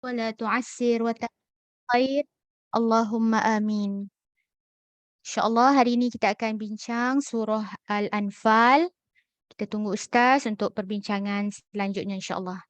ولا تعسر خير. Allahumma amin. InsyaAllah hari ini kita akan bincang surah Al-Anfal. Kita tunggu Ustaz untuk perbincangan selanjutnya insyaAllah.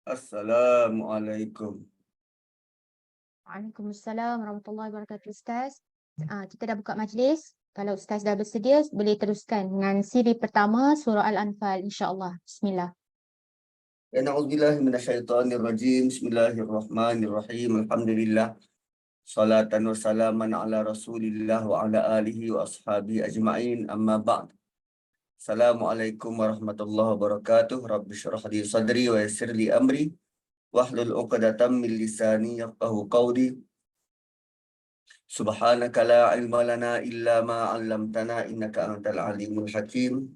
Assalamualaikum. Waalaikumsalam warahmatullahi wabarakatuh Ustaz. Kita dah buka majlis. Kalau Ustaz dah bersedia, boleh teruskan dengan siri pertama surah Al-Anfal insyaAllah. Bismillah. Ya na'udzubillahi minasyaitonir rajim. Bismillahirrahmanirrahim. Alhamdulillah. Salatan wa salaman ala Rasulillah wa ala alihi wa ashabihi ajma'in. Amma ba'd. Assalamualaikum warahmatullahi wabarakatuh. Rabbi syrah li sadri wa yassir li amri wahlul 'uqdatam min lisani yafqahu qawli. Subhanaka la ilma lana illa ma 'allamtana innaka antal alimul hakim.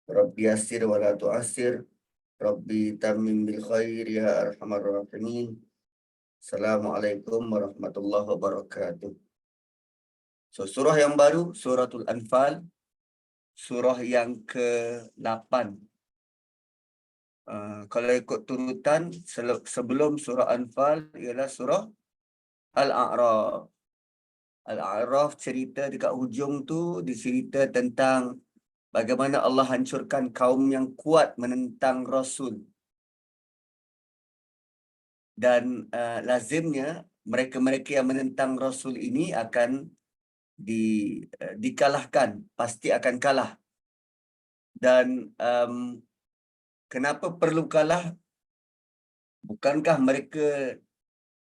Rabbi yassir wa la tu'assir. Rabbi tamim bil khair ya arhamar rahimin. Assalamualaikum warahmatullahi wabarakatuh. So, surah yang baru, Suratul Anfal, surah yang ke-8. Kalau ikut turutan, sebelum surah Anfal ialah surah Al-A'raf. Al-A'raf cerita dekat hujung tu, dicerita tentang bagaimana Allah hancurkan kaum yang kuat menentang Rasul. Dan lazimnya mereka-mereka yang menentang Rasul ini akan dikalahkan, pasti akan kalah. Dan kenapa perlu kalah? Bukankah mereka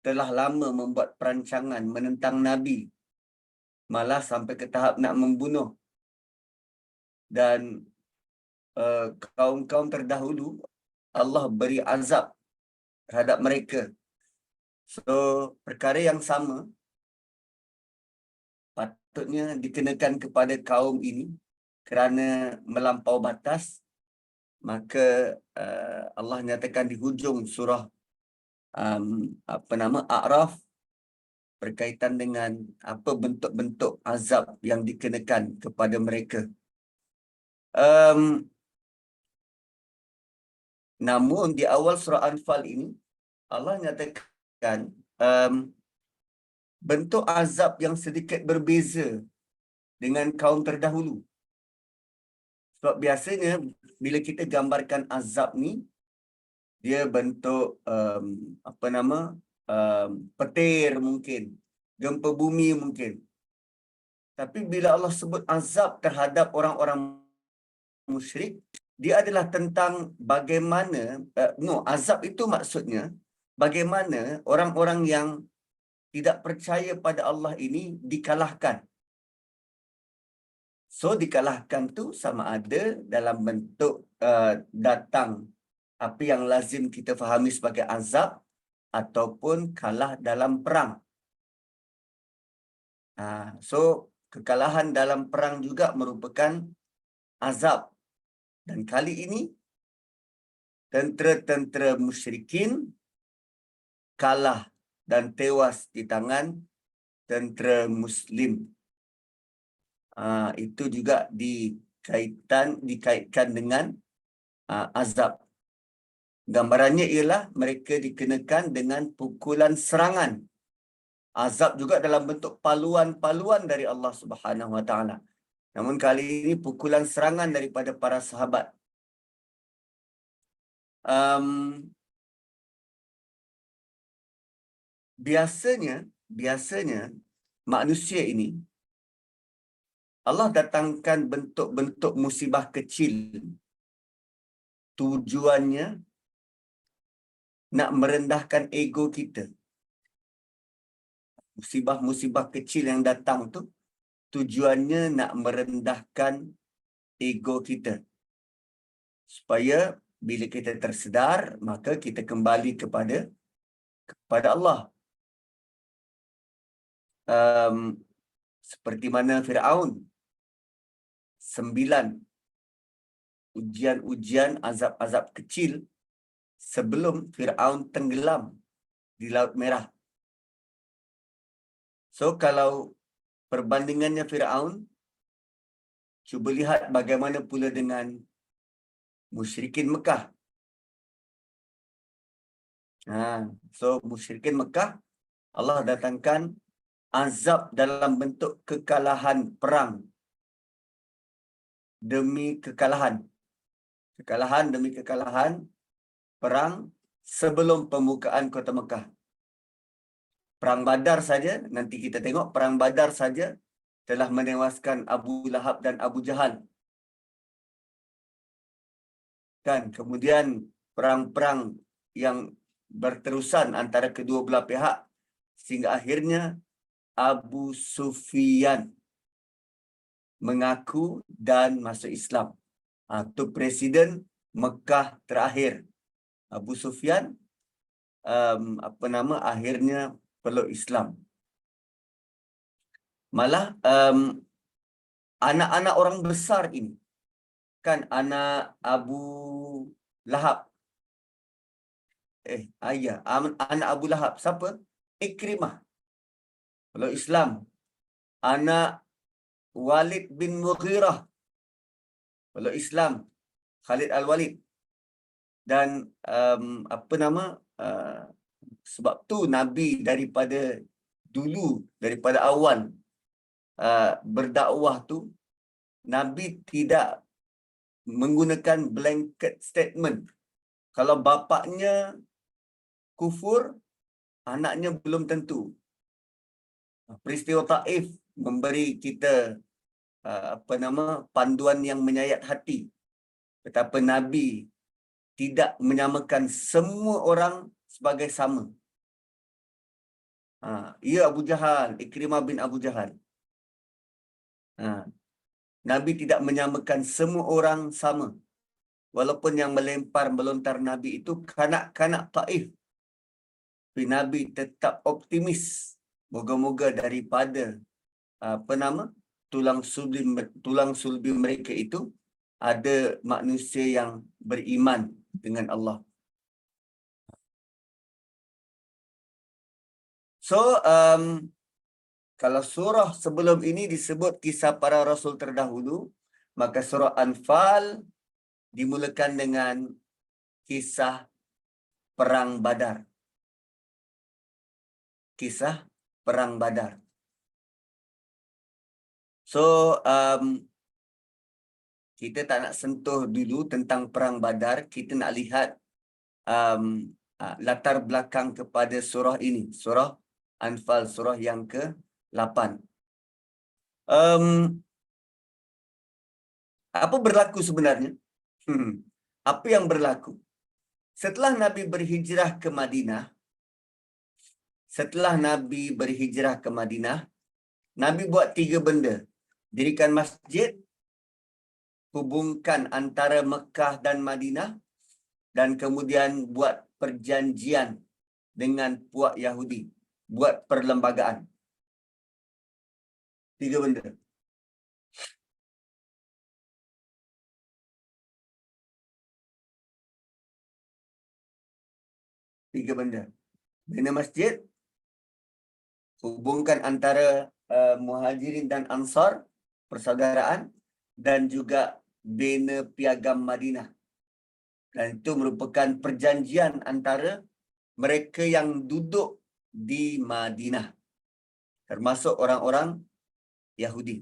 telah lama membuat perancangan menentang Nabi, malah sampai ke tahap nak membunuh. Dan kaum-kaum terdahulu Allah beri azab terhadap mereka. So, perkara yang sama maksudnya dikenakan kepada kaum ini kerana melampau batas, maka Allah nyatakan di hujung surah A'raf berkaitan dengan apa bentuk-bentuk azab yang dikenakan kepada mereka. Namun di awal surah Anfal ini Allah nyatakan bentuk azab yang sedikit berbeza dengan kaum terdahulu. Sebab biasanya bila kita gambarkan azab ni, dia bentuk petir mungkin, gempa bumi mungkin. Tapi bila Allah sebut azab terhadap orang-orang musyrik, dia adalah tentang bagaimana azab itu maksudnya bagaimana orang-orang yang tidak percaya pada Allah ini dikalahkan. So dikalahkan tu sama ada dalam bentuk datang apa yang lazim kita fahami sebagai azab ataupun kalah dalam perang. So kekalahan dalam perang juga merupakan azab. Dan kali ini tentera-tentera musyrikin kalah dan tewas di tangan tentera Muslim. Itu juga dikaitkan dengan azab. Gambarannya ialah mereka dikenakan dengan pukulan serangan. Azab juga dalam bentuk paluan-paluan dari Allah Subhanahu Wa Taala. Namun kali ini pukulan serangan daripada para sahabat. Biasanya manusia ini Allah datangkan bentuk-bentuk musibah kecil. Tujuannya nak merendahkan ego kita. Musibah-musibah kecil yang datang tu tujuannya nak merendahkan ego kita. Supaya bila kita tersedar, maka kita kembali kepada Allah. Seperti mana Firaun, 9 ujian-ujian, azab-azab kecil sebelum Firaun tenggelam di Laut Merah. So kalau perbandingannya Firaun, cuba lihat bagaimana pula dengan musyrikin Mekah. So musyrikin Mekah, Allah datangkan azab dalam bentuk kekalahan perang demi kekalahan. Kekalahan demi kekalahan perang sebelum pembukaan kota Mekah. Perang Badar saja, nanti kita tengok perang Badar saja telah menewaskan Abu Lahab dan Abu Jahal. Dan kemudian perang-perang yang berterusan antara kedua belah pihak sehingga akhirnya Abu Sufyan mengaku dan masuk Islam. Itu Presiden Mekah terakhir. Abu Sufyan akhirnya peluk Islam. Malah anak-anak orang besar ini, kan anak Abu Lahab, anak Abu Lahab, siapa? Ikrimah, peluk Islam. Anak Walid bin Mughirah, peluk Islam, Khalid Al-Walid. Dan sebab tu Nabi daripada dulu, daripada awal berdakwah tu, Nabi tidak menggunakan blanket statement. Kalau bapaknya kufur, anaknya belum tentu. Peristiwa Taif memberi kita panduan yang menyayat hati. Betapa Nabi tidak menyamakan semua orang sebagai sama. Ya Abu Jahal, Ikrimah bin Abu Jahal. Nabi tidak menyamakan semua orang sama. Walaupun yang melontar Nabi itu kanak-kanak Taif. Tapi Nabi tetap optimis. Moga-moga daripada tulang sulbi mereka itu ada manusia yang beriman dengan Allah. So, kalau surah sebelum ini disebut kisah para rasul terdahulu, maka surah Anfal dimulakan dengan kisah perang Badar. Kisah perang Badar. So, kita tak nak sentuh dulu tentang perang Badar. Kita nak lihat latar belakang kepada surah ini. Surah Anfal, surah yang ke-8. Apa berlaku sebenarnya? Apa yang berlaku? Setelah Nabi berhijrah ke Madinah, Nabi buat 3 benda. Dirikan masjid, hubungkan antara Mekah dan Madinah, dan kemudian buat perjanjian dengan puak Yahudi. Buat perlembagaan. 3 benda. Tiga benda. Bina masjid, hubungkan antara Muhajirin dan Ansar, persaudaraan, dan juga bina piagam Madinah. Dan itu merupakan perjanjian antara mereka yang duduk di Madinah, termasuk orang-orang Yahudi.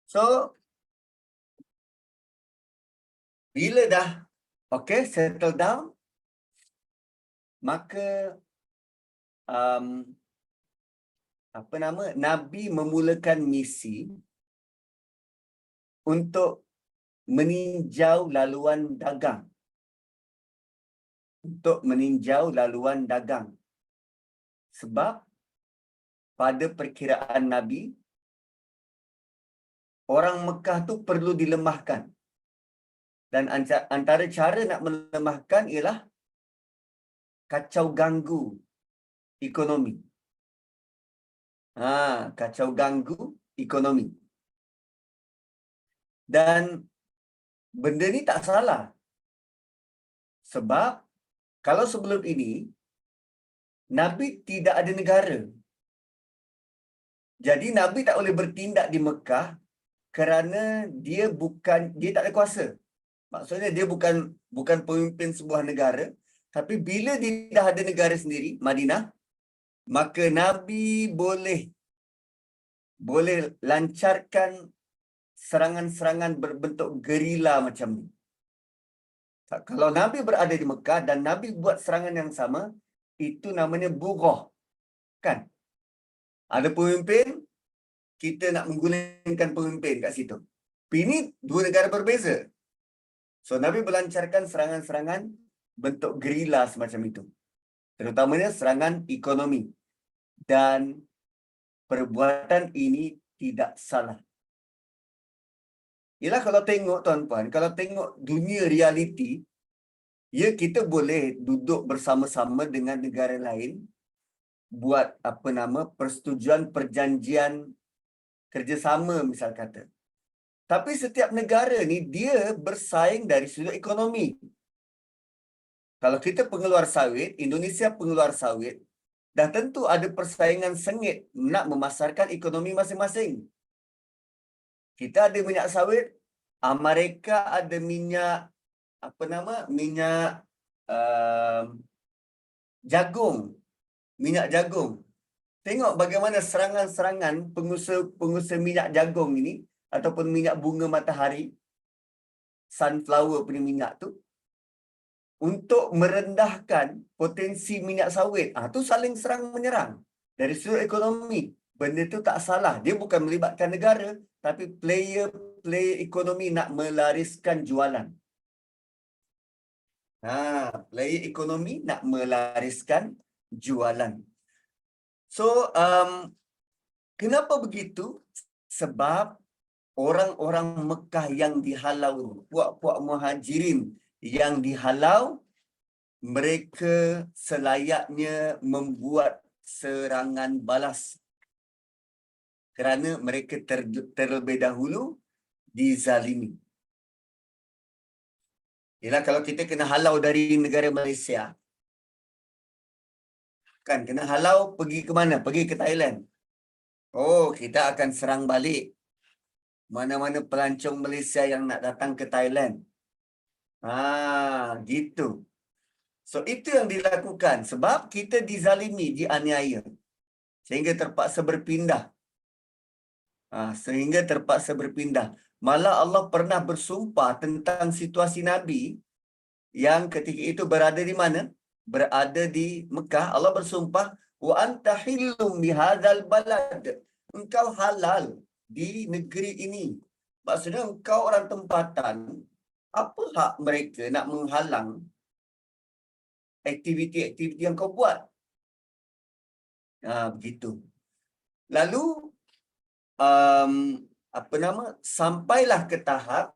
So, bila dah settle down, maka Nabi memulakan misi untuk meninjau laluan dagang. Sebab pada perkiraan Nabi, orang Mekah tu perlu dilemahkan. Dan antara cara nak melemahkan ialah kacau ganggu ekonomi. Kacau ganggu ekonomi. Dan benda ni tak salah. Sebab kalau sebelum ini Nabi tidak ada negara. Jadi Nabi tak boleh bertindak di Mekah kerana dia tak ada kuasa. Maksudnya dia bukan pemimpin sebuah negara, tapi bila dia dah ada negara sendiri, Madinah, maka Nabi boleh lancarkan serangan-serangan berbentuk gerila macam ni. Kalau Nabi berada di Mekah dan Nabi buat serangan yang sama, itu namanya bughah. Kan? Ada pemimpin, kita nak menggulingkan pemimpin kat situ. Ini dua negara berbeza. So, Nabi melancarkan serangan-serangan bentuk gerila semacam itu. Terutamanya serangan ekonomi. Dan perbuatan ini tidak salah. Ialah kalau tengok tuan-puan, kalau tengok dunia realiti, ya kita boleh duduk bersama-sama dengan negara lain, buat persetujuan perjanjian kerjasama misal kata. Tapi setiap negara ni dia bersaing dari sudut ekonomi. Kalau kita pengeluar sawit, Indonesia pengeluar sawit, dah tentu ada persaingan sengit nak memasarkan ekonomi masing-masing. Kita ada minyak sawit, Amerika ada minyak minyak jagung. Tengok bagaimana serangan-serangan pengusaha minyak jagung ini ataupun minyak bunga matahari, sunflower punya minyak tu, untuk merendahkan potensi minyak sawit. Tu saling serang menyerang. Dari sudut ekonomi, benda tu tak salah. Dia bukan melibatkan negara, tapi player ekonomi nak melariskan jualan. Player ekonomi nak melariskan jualan. So, kenapa begitu? Sebab orang-orang Mekah yang dihalau, puak-puak Muhajirin yang dihalau, mereka selayaknya membuat serangan balas. Kerana mereka terlebih dahulu dizalimi. Yalah, kalau kita kena halau dari negara Malaysia, kan kena halau pergi ke mana? Pergi ke Thailand. Oh, kita akan serang balik mana-mana pelancong Malaysia yang nak datang ke Thailand. Gitu. So, itu yang dilakukan sebab kita dizalimi, dianiaya. Sehingga terpaksa berpindah. Malah Allah pernah bersumpah tentang situasi Nabi yang ketika itu berada di mana? Berada di Mekah. Allah bersumpah, wa anta hillum bihadzal balad. Engkau halal di negeri ini. Maksudnya engkau orang tempatan. Apa hak mereka nak menghalang aktiviti-aktiviti yang kau buat? Begitu. Lalu sampailah ke tahap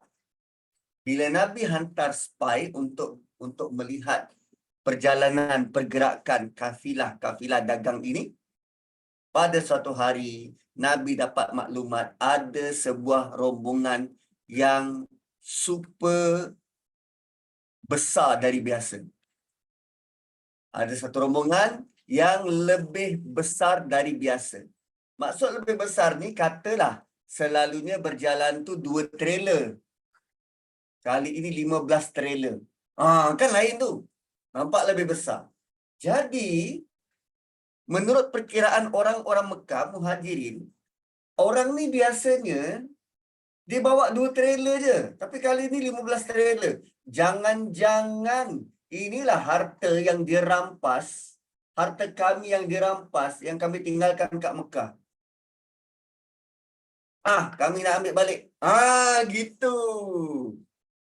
bila Nabi hantar spy untuk melihat perjalanan pergerakan kafilah dagang ini. Pada suatu hari Nabi dapat maklumat ada sebuah rombongan yang super besar dari biasa. Ada satu rombongan yang lebih besar dari biasa. Maksud lebih besar ni, katalah selalunya berjalan tu 2 trailer. Kali ini 15 trailer. Kan lain tu. Nampak lebih besar. Jadi, menurut perkiraan orang-orang Mekah, Muhajirin, orang ni biasanya dia bawa 2 trailer je. Tapi kali ini 15 trailer. Jangan-jangan inilah harta yang dirampas. Harta kami yang dirampas, yang kami tinggalkan kat Mekah. Kami nak ambil balik. Gitu.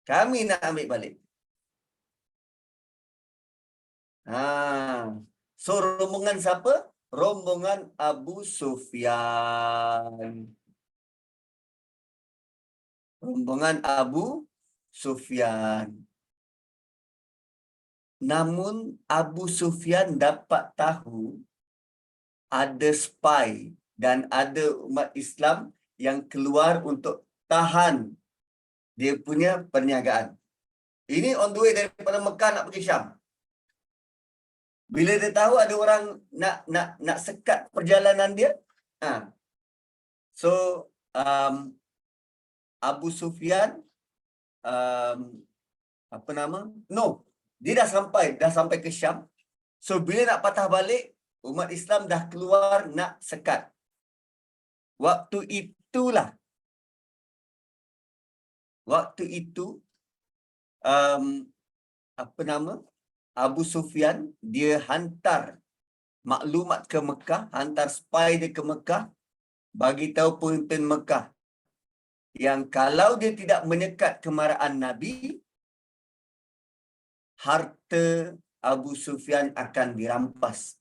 Kami nak ambil balik. So, rombongan siapa? Rombongan Abu Sufyan. Rombongan Abu Sufyan. Namun, Abu Sufyan dapat tahu ada spy dan ada umat Islam yang keluar untuk tahan dia punya perniagaan. Ini on the way daripada Mekah nak pergi Syam. Bila dia tahu ada orang nak sekat perjalanan dia, so Abu Sufyan dia dah sampai ke Syam. So bila nak patah balik, umat Islam dah keluar nak sekat. Waktu itu Abu Sufyan dia hantar maklumat ke Mekah, hantar spy dia ke Mekah, bagi tahu pemimpin Mekah yang kalau dia tidak menyekat kemarahan Nabi, harta Abu Sufyan akan dirampas.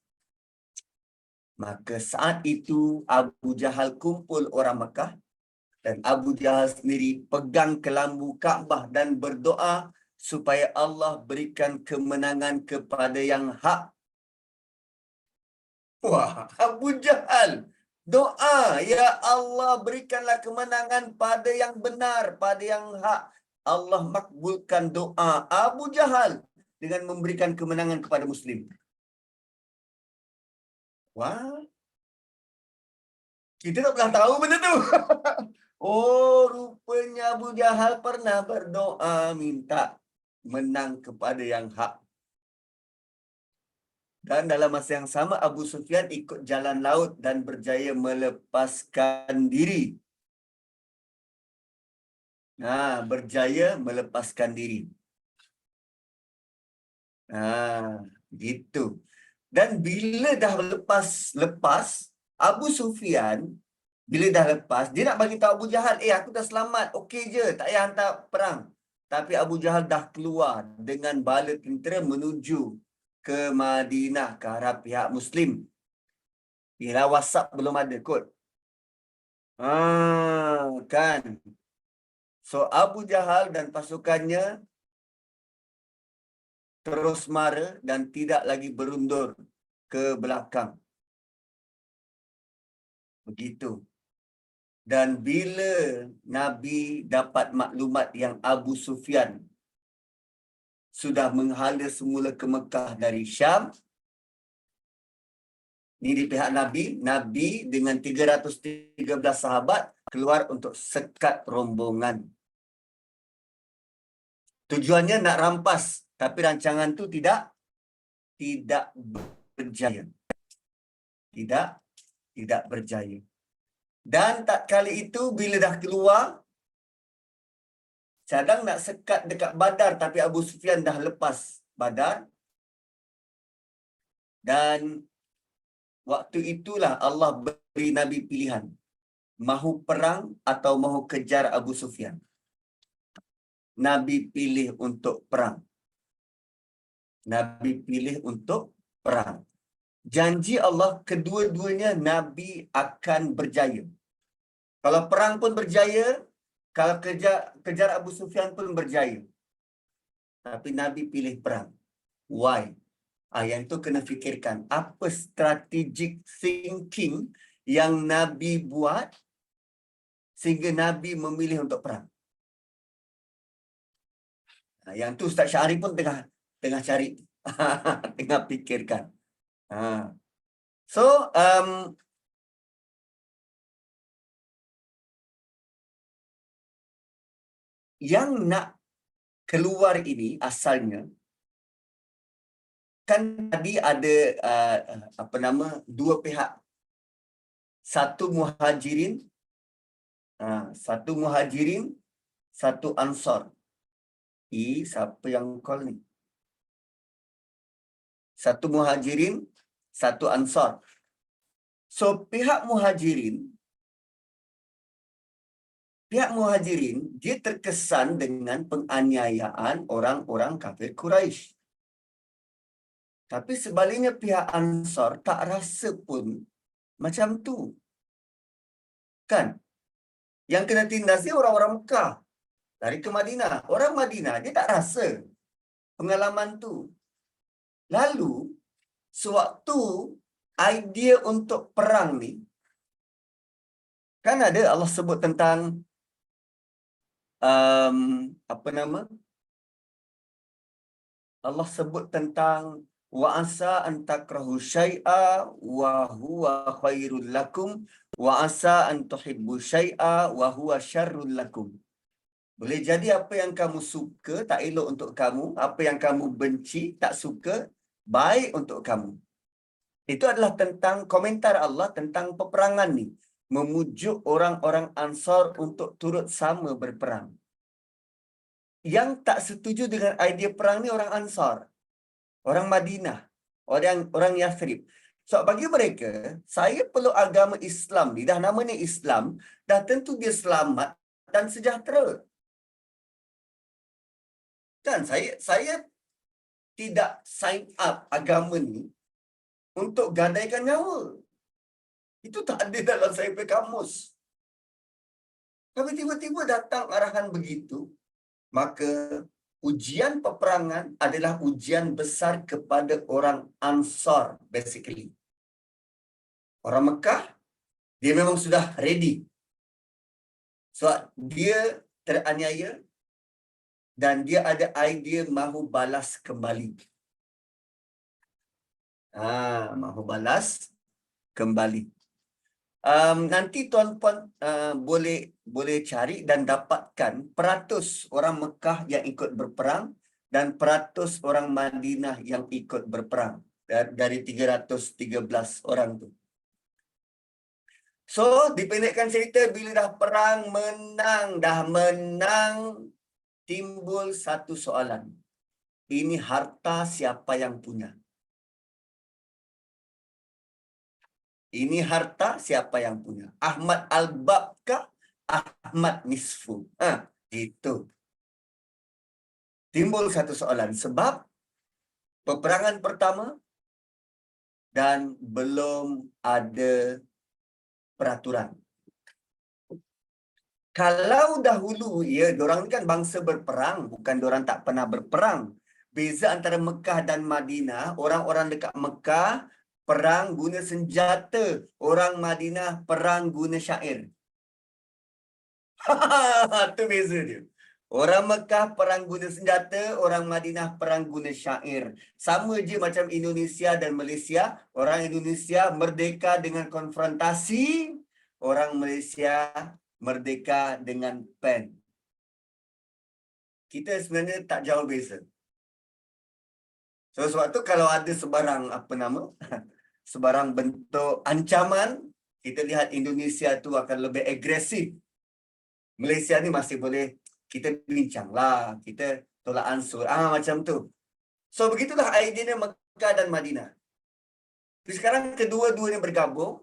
Maka saat itu Abu Jahal kumpul orang Mekah dan Abu Jahal sendiri pegang kelambu Kaabah dan berdoa supaya Allah berikan kemenangan kepada yang hak. Abu Jahal doa, ya Allah berikanlah kemenangan pada yang benar, pada yang hak. Allah makbulkan doa Abu Jahal dengan memberikan kemenangan kepada Muslim. Kita tak pernah tahu benda tu. Rupanya Abu Jahal pernah berdoa minta menang kepada yang hak. Dan dalam masa yang sama Abu Sufyan ikut jalan laut dan berjaya melepaskan diri. Berjaya melepaskan diri. Gitu. Dan bila dah lepas Abu Sufyan, bila dah lepas, dia nak bagi tahu Abu Jahal, aku dah selamat, okey je, tak payah hantar perang. Tapi Abu Jahal dah keluar dengan bala tentera menuju ke Madinah, ke arah pihak Muslim. Bila WhatsApp belum ada kot. Kan. So, Abu Jahal dan pasukannya terus mara dan tidak lagi berundur ke belakang. Begitu. Dan bila Nabi dapat maklumat yang Abu Sufyan sudah menghala semula ke Mekah dari Syam, ini di pihak Nabi, Nabi dengan 313 sahabat keluar untuk sekat rombongan. Tujuannya nak rampas, tapi rancangan tu tidak berjaya. Tidak berjaya. Dan tak kali itu bila dah keluar, cadang nak sekat dekat Badar, tapi Abu Sufyan dah lepas Badar. Dan waktu itulah Allah beri Nabi pilihan, mahu perang atau mahu kejar Abu Sufyan. Nabi pilih untuk perang. Nabi pilih untuk perang. Janji Allah kedua-duanya Nabi akan berjaya. Kalau perang pun berjaya, kalau kejar Abu Sufyan pun berjaya. Tapi Nabi pilih perang. Why? Yang itu kena fikirkan. Apa strategic thinking yang Nabi buat sehingga Nabi memilih untuk perang? Yang tu Ustaz Syahri pun tengah cari, tengah fikirkan. So, yang nak keluar ini asalnya kan tadi ada dua pihak. Satu muhajirin, satu ansar. Siapa yang call ni? Satu muhajirin, satu ansar. So pihak muhajirin dia terkesan dengan penganiayaan orang-orang kafir Quraisy. Tapi sebaliknya pihak Ansar tak rasa pun macam tu. Kan? Yang kena tindas dia orang-orang Mekah. Lari ke Madinah. Orang Madinah dia tak rasa pengalaman tu. Lalu, sewaktu idea untuk perang ni, kan ada Allah sebut tentang Allah sebut tentang wa asa an takrahu syai'a wa huwa khairul lakum wa asa an tuhibbu syai'a wa huwa syarrul lakum. Boleh jadi apa yang kamu suka tak elok untuk kamu, apa yang kamu benci tak suka baik untuk kamu. Itu adalah tentang komentar Allah tentang peperangan ni, memujuk orang-orang Ansar untuk turut sama berperang. Yang tak setuju dengan idea perang ni orang Ansar, orang Madinah, orang Yathrib. So bagi mereka, saya perlu agama Islam ni, dah namanya Islam, dah tentu dia selamat dan sejahtera. Kan saya tidak sign up agama ni untuk gadaikan nyawa. Itu tak ada dalam saya punya kamus. Tapi tiba-tiba datang arahan begitu, maka ujian peperangan adalah ujian besar kepada orang Ansar, basically. Orang Mekah, dia memang sudah ready. Sebab dia teraniaya dan dia ada idea mahu balas kembali. Mahu balas kembali. Nanti tuan-puan boleh cari dan dapatkan peratus orang Mekah yang ikut berperang dan peratus orang Madinah yang ikut berperang dari 313 orang tu. So, dipendekkan cerita, bila dah perang menang, timbul satu soalan. Ini harta siapa yang punya? Ini harta siapa yang punya? Ahmad Al-Bab kah? Ahmad Nisfu? Itu. Timbul satu soalan. Sebab peperangan pertama dan belum ada peraturan. Kalau dahulu, diorang ni kan bangsa berperang, bukan diorang tak pernah berperang. Beza antara Mekah dan Madinah, orang-orang dekat Mekah perang guna senjata. Orang Madinah perang guna syair. Itu beza dia. Orang Mekah perang guna senjata, orang Madinah perang guna syair. Sama je macam Indonesia dan Malaysia. Orang Indonesia merdeka dengan konfrontasi, orang Malaysia merdeka dengan pen. Kita sebenarnya tak jauh beza. So, sebab tu kalau ada sebarang sebarang bentuk ancaman, kita lihat Indonesia tu akan lebih agresif. Malaysia ni masih boleh kita bincanglah, kita tolak ansur, macam tu. So begitulah idea Mekah dan Madinah. Tapi sekarang kedua-duanya bergabung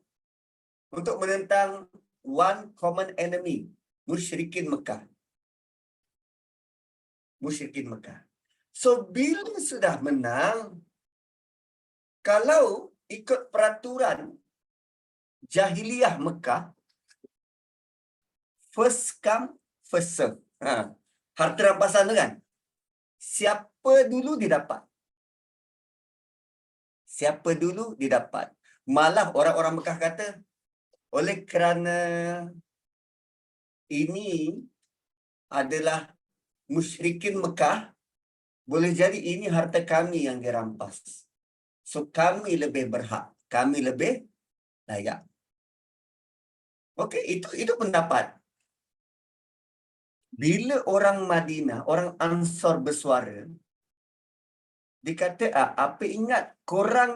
untuk menentang one common enemy, musyrikin Mekah. Musyrikin Mekah. So bila sudah menang, kalau ikut peraturan jahiliyah Mekah, first come, first serve. Harta rampasan tu kan? Siapa dulu dia dapat. Siapa dulu dia dapat. Malah orang-orang Mekah kata, oleh kerana ini adalah musyrikin Mekah, boleh jadi ini harta kami yang dirampas. So kami lebih berhak. Kami lebih layak. Okey, itu pendapat. Bila orang Madinah, orang Ansar bersuara, dia kata, apa ingat, korang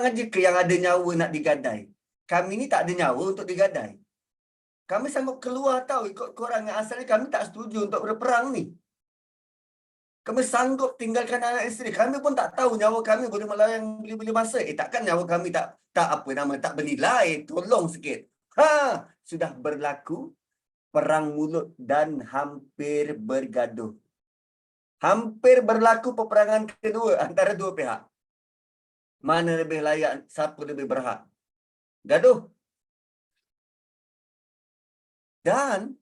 aja ke yang ada nyawa nak digadai. Kami ni tak ada nyawa untuk digadai. Kami sanggup keluar tahu ikut korang yang asalnya kami tak setuju untuk berperang ni. Kami sanggup tinggalkan anak isteri. Kami pun tak tahu nyawa kami boleh melayang bila-bila masa. Takkan nyawa kami tak bernilai. Tolong sikit. Sudah berlaku perang mulut dan hampir bergaduh. Hampir berlaku peperangan kedua antara dua pihak. Mana lebih layak, siapa lebih berhak. Gaduh. Dan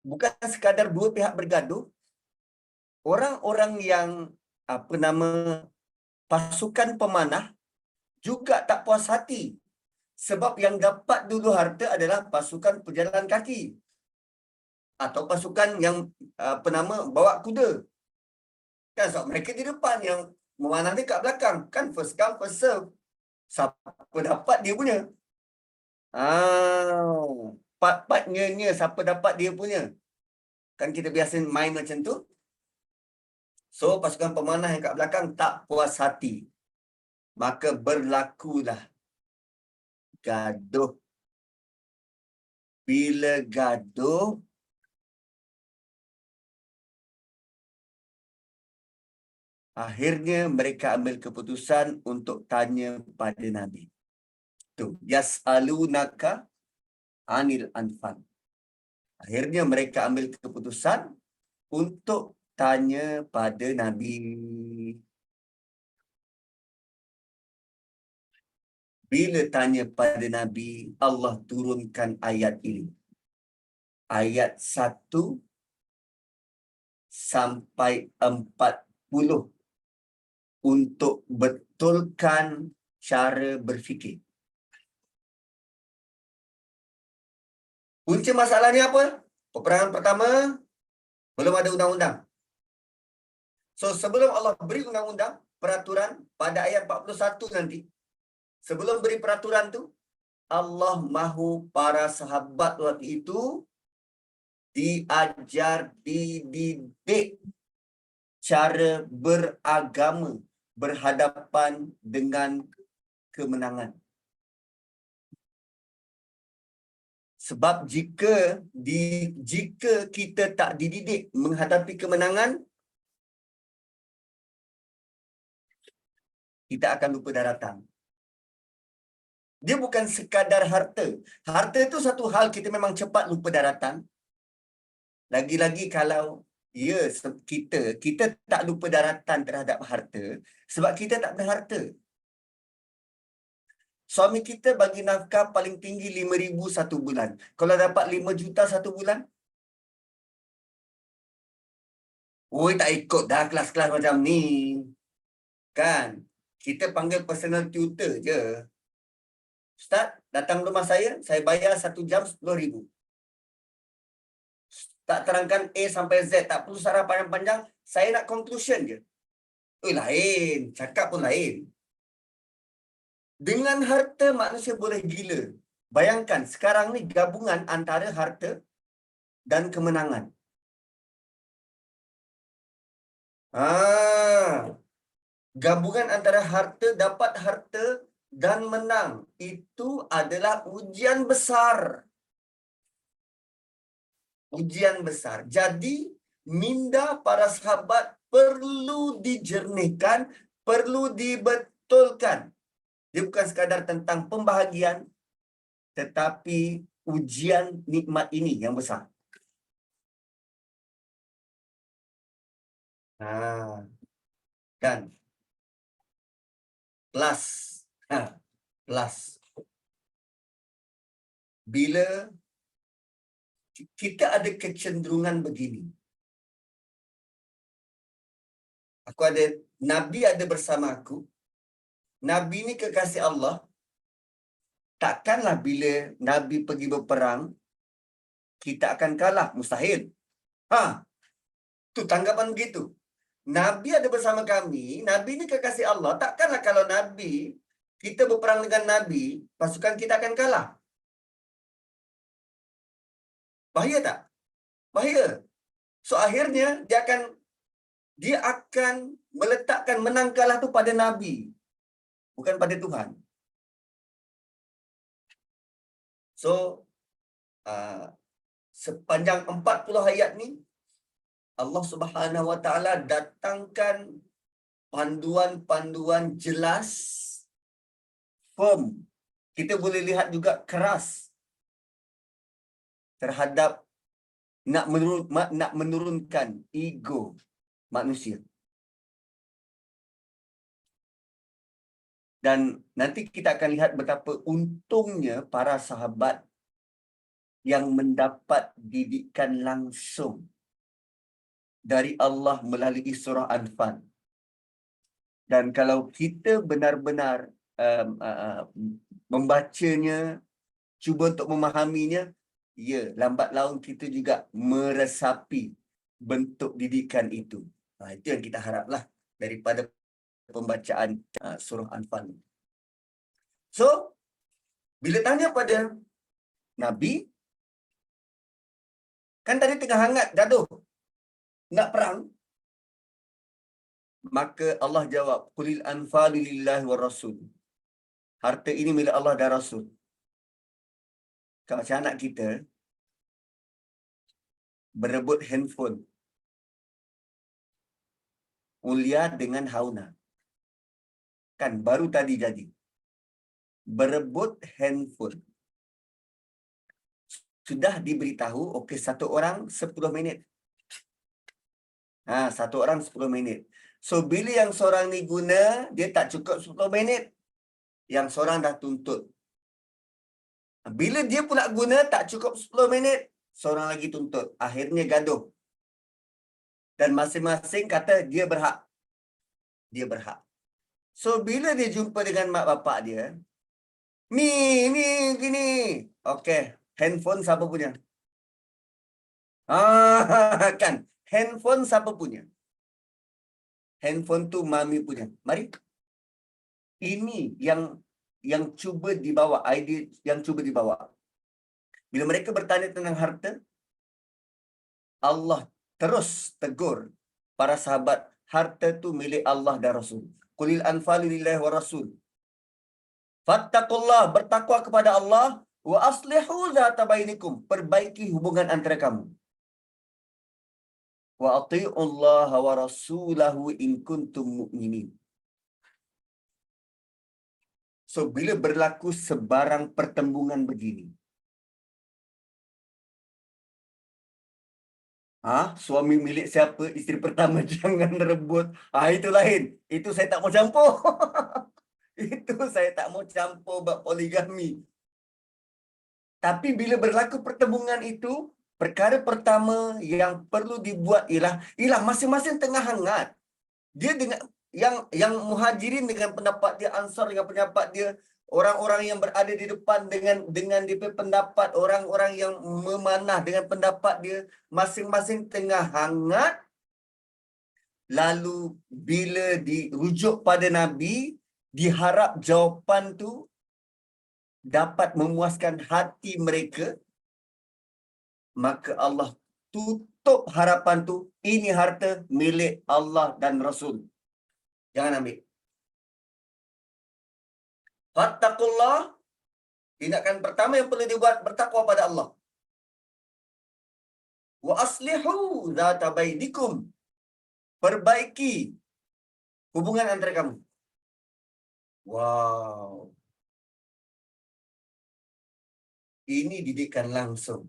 bukan sekadar dua pihak bergaduh, orang-orang yang pasukan pemanah juga tak puas hati. Sebab yang dapat dulu harta adalah pasukan pejalan kaki. Atau pasukan yang bawa kuda. Kan sebab mereka di depan, yang memanah ni kat belakang. Kan first come, first serve. Siapa dapat dia punya. Part-partnya siapa dapat dia punya. Kan kita biasa main macam tu. So pasukan pemanah yang kat belakang tak puas hati. Maka berlakulah gaduh. Bila gaduh, akhirnya mereka ambil keputusan untuk tanya pada Nabi. Tu, yas'alunaka anil anfal. Akhirnya mereka ambil keputusan untuk tanya pada Nabi. Bila tanya pada Nabi, Allah turunkan ayat ini. Ayat 1 sampai 40 untuk betulkan cara berfikir. Punca masalahnya apa? Peperangan pertama, belum ada undang-undang. So, sebelum Allah beri undang-undang, peraturan, pada ayat 41 nanti, sebelum beri peraturan tu, Allah mahu para sahabat waktu itu diajar, dididik cara beragama berhadapan dengan kemenangan. Sebab jika kita tak dididik menghadapi kemenangan, kita akan lupa daratan. Dia bukan sekadar harta. Harta itu satu hal, kita memang cepat lupa daratan. Lagi-lagi kalau kita tak lupa daratan terhadap harta sebab kita tak ada harta. Suami kita bagi nafkah paling tinggi 5,000 satu bulan. Kalau dapat 5 juta satu bulan, tak ikut dah kelas-kelas macam ni. Kan? Kita panggil personal tutor je. Ustaz, datang rumah saya bayar 1 jam 10,000. Tak terangkan A sampai Z, tak perlu sarah panjang-panjang, saya nak conclusion je. Lain, cakap pun lain. Dengan harta manusia boleh gila. Bayangkan sekarang ni gabungan antara harta dan kemenangan. Gabungan antara dapat harta dan menang. Itu adalah ujian besar. Ujian besar. Jadi, minda para sahabat perlu dijernihkan, perlu dibetulkan. Dia bukan sekadar tentang pembahagian, tetapi ujian nikmat ini yang besar. Kan? Plus. Plus. Bila kita ada kecenderungan begini. Nabi ada bersama aku. Nabi ni kekasih Allah. Takkanlah bila Nabi pergi berperang, kita akan kalah. Mustahil. Tu tanggapan begitu. Nabi ada bersama kami. Nabi ni kekasih Allah. Takkanlah kalau Nabi, kita berperang dengan Nabi, pasukan kita akan kalah. Bahaya tak? Bahaya. So akhirnya dia akan meletakkan menang kalah tu pada Nabi, bukan pada Tuhan. So sepanjang 40 ayat ni Allah Subhanahu Wa Taala datangkan panduan-panduan jelas, firm. Kita boleh lihat juga keras terhadap nak menurunkan ego manusia. Dan nanti kita akan lihat betapa untungnya para sahabat yang mendapat didikan langsung dari Allah melalui surah Anfal. Dan kalau kita benar-benar membacanya, cuba untuk memahaminya, ya, lambat laun kita juga meresapi bentuk didikan itu. Itu yang kita haraplah daripada pembacaan surah Anfal. So, bila tanya pada Nabi, kan tadi tengah hangat, gaduh, nak perang, maka Allah jawab, Qulil anfalu lillahi wa rasul. Harta ini milik Allah dan Rasul. Kalau macam anak kita berebut handphone Ulia dengan Hauna. Kan baru tadi jadi. Berebut handphone. Sudah diberitahu, okey, satu orang 10 minit. Satu orang 10 minit. So, bila yang seorang ni guna, dia tak cukup 10 minit. Yang seorang dah tuntut. Bila dia pula guna, tak cukup 10 minit. Seorang lagi tuntut. Akhirnya gaduh. Dan masing-masing kata dia berhak. Dia berhak. So, bila dia jumpa dengan mak bapak dia, ni, gini. Okey, handphone siapa punya? Kan? Handphone siapa punya? Handphone tu mami punya. Mari. Ini yang cuba dibawa, idea yang cuba dibawa. Bila mereka bertanya tentang harta, Allah terus tegur para sahabat, harta tu milik Allah dan Rasul. Qulil anfalu lillahi wa rasul. Fattaqullah, bertakwa kepada Allah, wa aslihu zata bainikum, perbaiki hubungan antara kamu. Wa ati'ullah wa rasulahu in kuntum mu'minin. So, bila berlaku sebarang pertembungan begini, suami milik siapa, isteri pertama jangan rebut. Itu lain. Itu saya tak mau campur. Itu saya tak mau campur bab poligami. Tapi bila berlaku pertembungan itu, perkara pertama yang perlu dibuat ialah masing-masing tengah hangat. Dia dengan yang Muhajirin dengan pendapat dia, Ansar dengan pendapat dia, orang-orang yang berada di depan dengan dia pendapat, orang-orang yang memanah dengan pendapat dia, masing-masing tengah hangat. Lalu bila dirujuk pada Nabi, diharap jawapan tu dapat memuaskan hati mereka, maka Allah tutup harapan tu. Ini harta milik Allah dan Rasul, jangan ambil. Fattaqullah, tindakan pertama yang perlu dibuat, bertakwa pada Allah. Wa aslihu zata bainikum, perbaiki hubungan antara kamu. Wow, ini didikan langsung.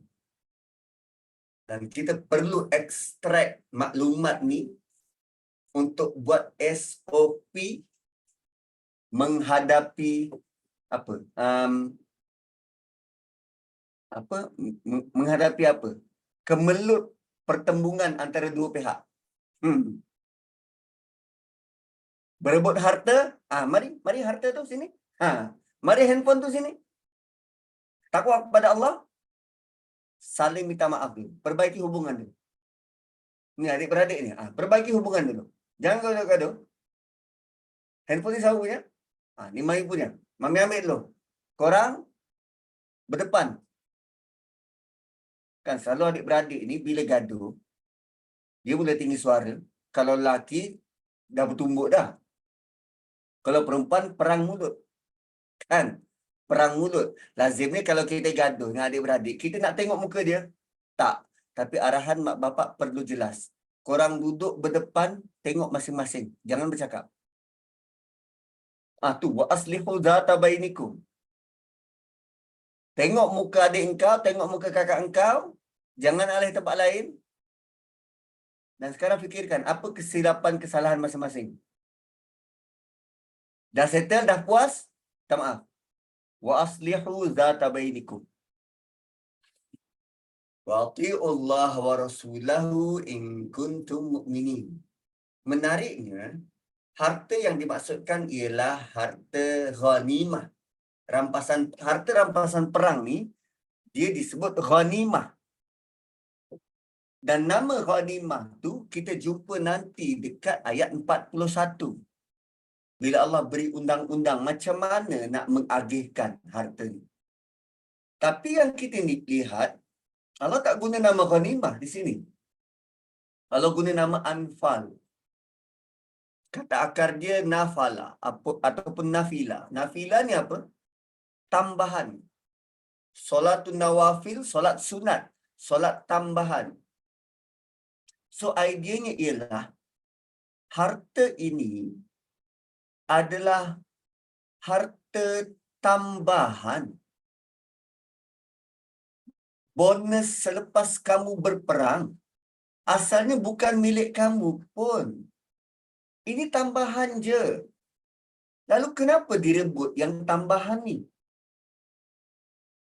Dan kita perlu ekstrak maklumat ni untuk buat SOP menghadapi apa? Menghadapi apa? Kemelut pertembungan antara dua pihak. Berebut harta, mari harta tu sini. Mari handphone tu sini. Takwa kepada Allah, saling minta maaf dulu. Perbaiki hubungan dulu. Ni adik-beradik ni, perbaiki hubungan dulu. Jangan gaduh-gaduh. Handphone ni sahu punya. Ni Mami punya. Mami ambil dulu. Korang berdepan. Kan selalu adik-beradik ni bila gaduh, dia boleh tinggi suara. Kalau lelaki, dah bertumbuk dah. Kalau perempuan, perang mulut. Kan? Perang mulut. Lazimnya kalau kita gaduh dengan adik-beradik, kita nak tengok muka dia? Tak. Tapi arahan mak bapak perlu jelas. Korang duduk berdepan, tengok masing-masing. Jangan bercakap. Tu wa aslihu zata bainikum. Tengok muka adik engkau, tengok muka kakak engkau, jangan alih tempat lain. Dan sekarang fikirkan, apa kesilapan kesalahan masing-masing? Dah settle, dah puas? Tak maaf. Wa aslihu zata bainikum. Wa ati'ullah wa rasulahu in kuntum mu'minin. Menariknya, harta yang dimaksudkan ialah harta ghanimah. Harta rampasan perang ni, dia disebut ghanimah. Dan nama ghanimah tu kita jumpa nanti dekat ayat 41. Bila Allah beri undang-undang macam mana nak mengagihkan harta ni. Tapi yang kita ni lihat, Allah tak guna nama ghanimah di sini. Allah guna nama anfal. Kata akar dia nafala ataupun nafila. Nafila ni apa? Tambahan. Solatun nawafil, solat sunat, solat tambahan. So ideanya ialah harta ini adalah harta tambahan. Bonus selepas kamu berperang. Asalnya bukan milik kamu pun. Ini tambahan je. Lalu kenapa direbut yang tambahan ni?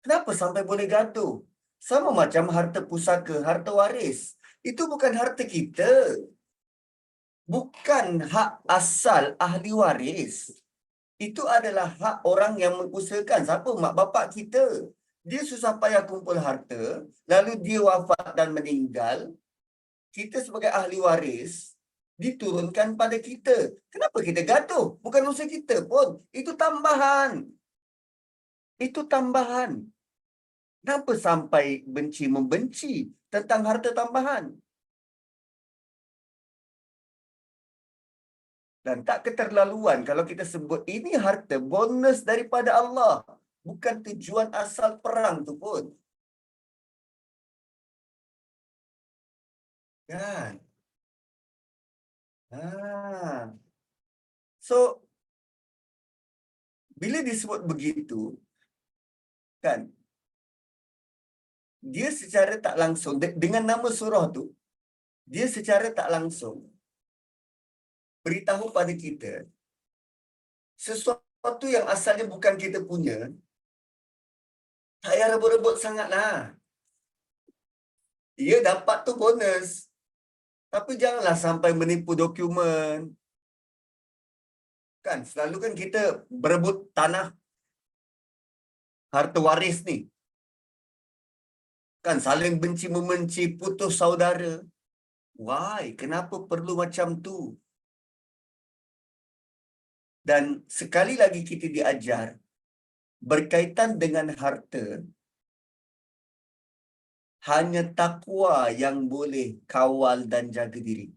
Kenapa sampai boleh gaduh? Sama macam harta pusaka, harta waris. Itu bukan harta kita. Bukan hak asal ahli waris. Itu adalah hak orang yang mengusahakan. Siapa? Mak bapak kita. Dia susah payah kumpul harta, lalu dia wafat dan meninggal. Kita sebagai ahli waris, diturunkan pada kita. Kenapa kita gaduh? Bukan usaha kita pun. Itu tambahan. Itu tambahan. Kenapa sampai benci-membenci tentang harta tambahan? Dan tak keterlaluan kalau kita sebut ini harta bonus daripada Allah. Bukan tujuan asal perang tu pun. Kan? So, bila disebut begitu, kan? Dia secara tak langsung, dengan nama surah tu, dia secara tak langsung beritahu pada kita sesuatu yang asalnya bukan kita punya, tak payah rebut-rebut sangatlah. Dia dapat tu bonus. Tapi janganlah sampai menipu dokumen. Kan, selalu kan kita berebut tanah, harta waris ni. Kan, saling benci-membenci, putus saudara. Why? Kenapa perlu macam tu? Dan sekali lagi kita diajar, berkaitan dengan harta, hanya takwa yang boleh kawal dan jaga diri.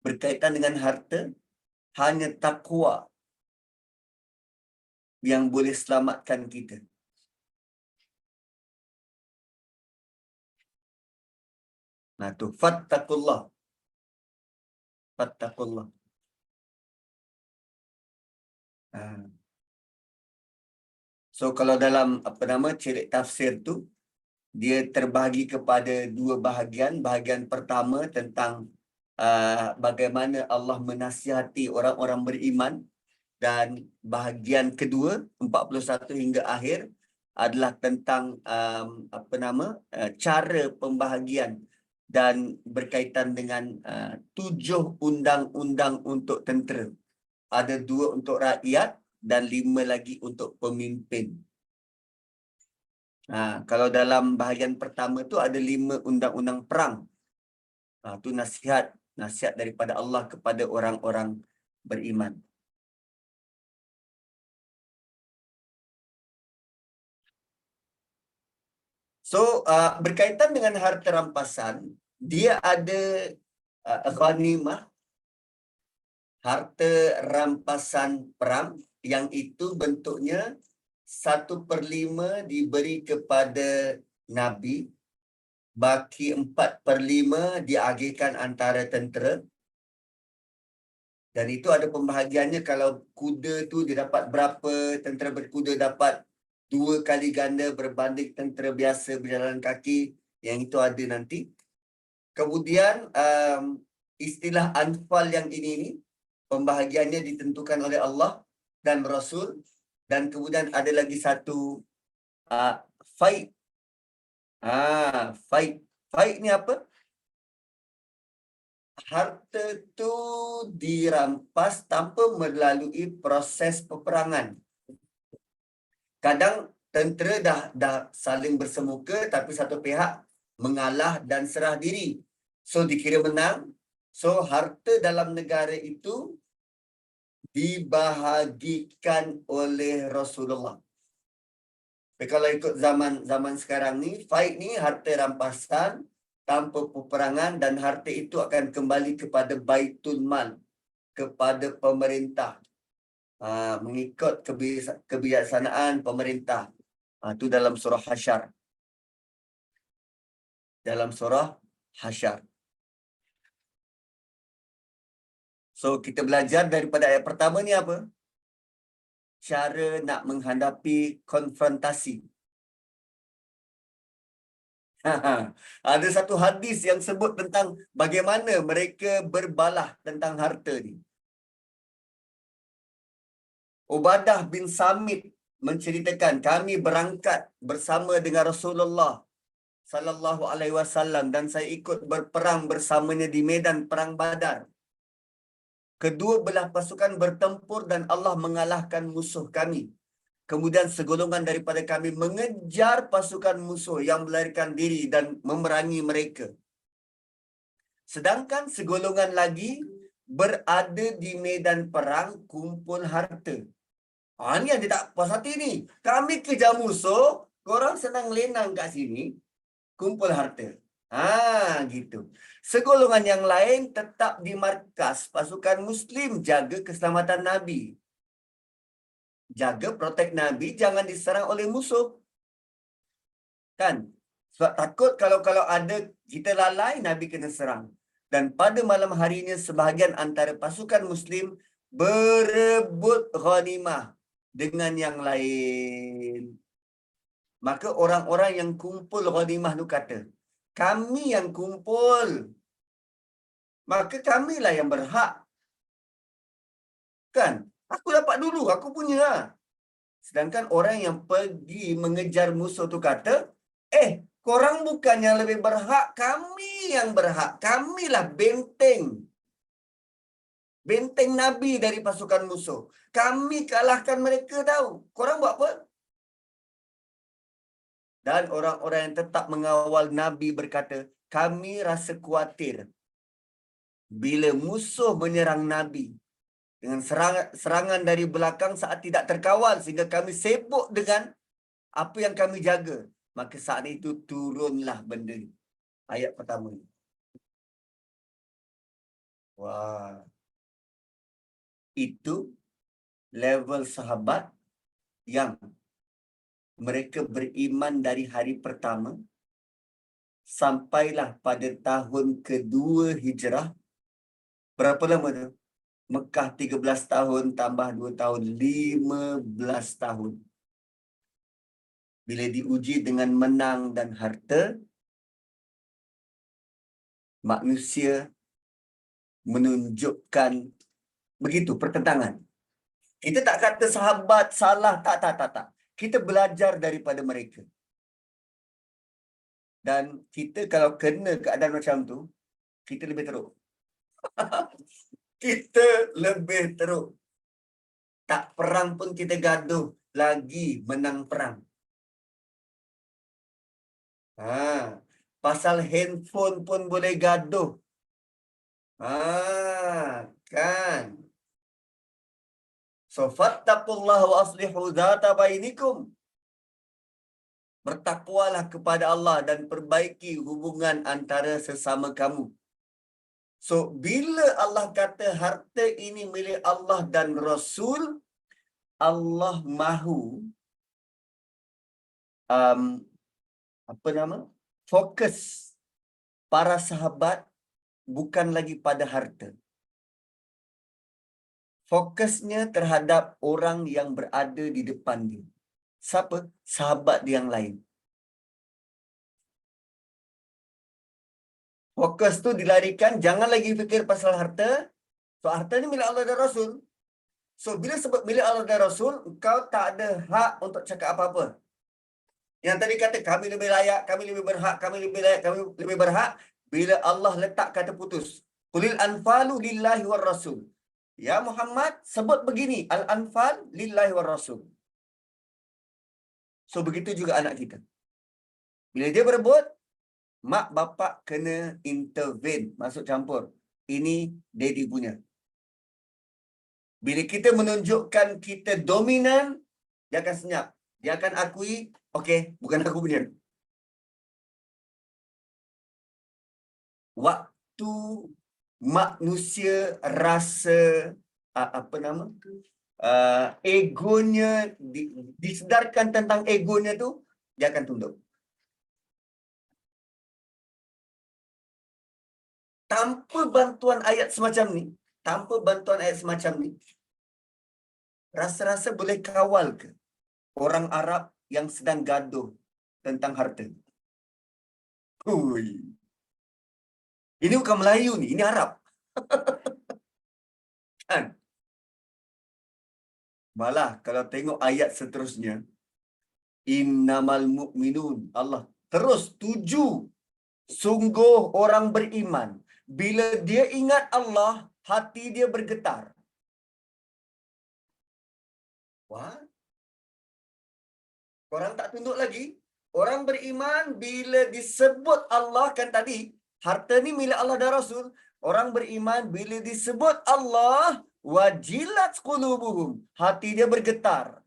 Berkaitan dengan harta, hanya takwa yang boleh selamatkan kita. Nah tu, fattaqullah. Fattaqullah. So kalau dalam celik tafsir tu, dia terbahagi kepada dua bahagian. Bahagian pertama tentang bagaimana Allah menasihati orang-orang beriman, dan bahagian kedua 41 hingga akhir adalah tentang cara pembahagian dan berkaitan dengan 7 undang-undang untuk tentera. Ada 2 untuk rakyat dan 5 lagi untuk pemimpin. Kalau dalam bahagian pertama tu ada 5 undang-undang perang. Itu nasihat daripada Allah kepada orang-orang beriman. So berkaitan dengan harta rampasan, dia ada ghanimah, harta rampasan perang, yang itu bentuknya 1/5 diberi kepada Nabi, baki 4/5 diagihkan antara tentera. Dan itu ada pembahagiannya, kalau kuda tu dia dapat berapa, tentera berkuda dapat 2 kali ganda berbanding tentera biasa berjalan kaki, yang itu ada nanti. Kemudian istilah anfal yang ini pembahagiannya ditentukan oleh Allah dan Rasul. Dan kemudian ada lagi satu fight. Fight ni apa? Harta tu dirampas tanpa melalui proses peperangan. Kadang tentera dah saling bersemuka, tapi satu pihak mengalah dan serah diri. So dikira menang. So harta dalam negara itu dibahagikan oleh Rasulullah. Tapi kalau ikut zaman sekarang ni, fight ni harta rampasan tanpa peperangan, dan harta itu akan kembali kepada Baitul Mal, kepada pemerintah, mengikut kebijaksanaan pemerintah. Itu dalam surah Hasyar. Dalam surah Hasyar. So kita belajar daripada ayat pertama ni apa? Cara nak menghadapi konfrontasi. Ada satu hadis yang sebut tentang bagaimana mereka berbalah tentang harta ni. Ubadah bin Samit menceritakan, kami berangkat bersama dengan Rasulullah sallallahu alaihi wasallam, dan saya ikut berperang bersamanya di medan perang Badar. Kedua belah pasukan bertempur dan Allah mengalahkan musuh kami. Kemudian segolongan daripada kami mengejar pasukan musuh yang melarikan diri dan memerangi mereka. Sedangkan segolongan lagi berada di medan perang kumpul harta. Ni yang dia tak puas hati ni. Kami kejar musuh, korang senang lenang kat sini, kumpul harta. Gitu. Segolongan yang lain tetap di markas pasukan Muslim, jaga keselamatan Nabi. Jaga, protek Nabi, jangan diserang oleh musuh. Kan? Sebab takut kalau ada kita lalai, Nabi kena serang. Dan pada malam harinya, sebahagian antara pasukan Muslim berebut ghanimah dengan yang lain. Maka orang-orang yang kumpul ghanimah tu kata, kami yang kumpul, maka kamilah yang berhak. Kan? Aku dapat dulu, aku punya. Sedangkan orang yang pergi mengejar musuh tu kata, korang bukan yang lebih berhak, kami yang berhak. Kamilah benteng. Benteng Nabi dari pasukan musuh. Kami kalahkan mereka tahu. Korang buat apa? Dan orang-orang yang tetap mengawal Nabi berkata, kami rasa khawatir bila musuh menyerang Nabi dengan serangan dari belakang saat tidak terkawal sehingga kami sibuk dengan apa yang kami jaga. Maka saat itu turunlah benda ni. Ayat pertama ni. Wah. Itu level sahabat yang mereka beriman dari hari pertama sampailah pada tahun kedua hijrah. Berapa lama tu? Mekah 13 tahun tambah 2 tahun, 15 tahun. Bila diuji dengan menang dan harta, manusia menunjukkan begitu pertentangan. Kita tak kata sahabat salah, tak. Kita belajar daripada mereka. Dan kita kalau kena keadaan macam tu, kita lebih teruk. Kita lebih teruk. Tak perang pun kita gaduh, lagi menang perang. Pasal handphone pun boleh gaduh. Kan. So fattaqullaha wa aslihu dzata bainikum. Bertakwalah kepada Allah dan perbaiki hubungan antara sesama kamu. So bila Allah kata harta ini milik Allah dan Rasul, Allah mahu fokus para sahabat bukan lagi pada harta. Fokusnya terhadap orang yang berada di depan dia. Siapa? Sahabat dia yang lain. Fokus tu dilarikan, jangan lagi fikir pasal harta. So harta ni milik Allah dan Rasul. So bila sebut milik Allah dan Rasul, engkau tak ada hak untuk cakap apa-apa. Yang tadi kata kami lebih layak, kami lebih berhak, kami lebih layak, kami lebih berhak. Bila Allah letak kata putus. Qulil anfalu lillahi war rasul. Ya Muhammad, sebut begini. Al-anfal lillahi war rasul. So begitu juga anak kita. Bila dia berebut, mak bapak kena intervene, masuk campur. Ini daddy punya. Bila kita menunjukkan kita dominan, dia akan senyap. Dia akan akui, okey, bukan aku punya. Waktu manusia rasa egonya disedarkan tentang egonya tu, dia akan tunduk. Tanpa bantuan ayat semacam ni, rasa-rasa boleh kawal ke orang Arab yang sedang gaduh tentang harta? Hui. Ini bukan Melayu ni, ini Arab. Kan? Malah kalau tengok ayat seterusnya, innamal mu'minun, Allah terus tuju, sungguh orang beriman. Bila dia ingat Allah, hati dia bergetar. Wah. Orang tak tunduk lagi. Orang beriman bila disebut Allah, kan tadi, harta ni milik Allah dan Rasul. Orang beriman bila disebut Allah, wajilat qulubuhum, hati dia bergetar.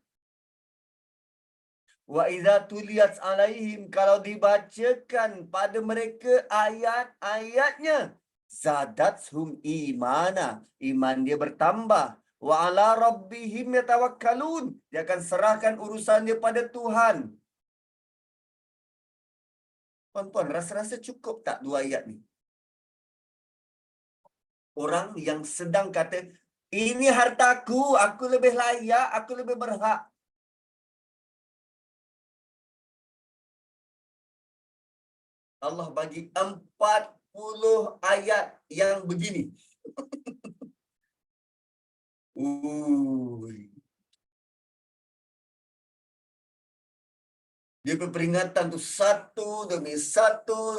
Wa idza tuliyat alaihim, kalau dibacakan pada mereka ayat-ayatnya, zadathum imana, iman dia bertambah. Wa ala rabbihim yatawakkalun, dia akan serahkan urusan dia pada Tuhan. Puan-puan, rasa-rasa cukup tak 2 ayat ni? Orang yang sedang kata, ini hartaku, aku lebih layak, aku lebih berhak. Allah bagi 40 ayat yang begini. Dia berperingatan tu satu demi satu.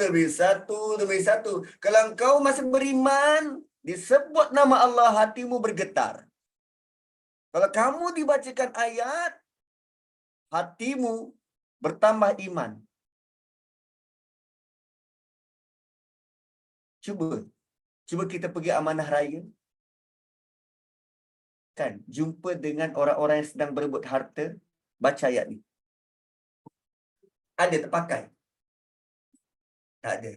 Kalau engkau masih beriman, Disebut nama Allah, hatimu bergetar. Kalau kamu dibacakan ayat, hatimu bertambah iman. Cuba kita pergi amanah raya. Kan, jumpa dengan orang-orang yang sedang berebut harta, baca ayat ni. Ada terpakai? Tak ada.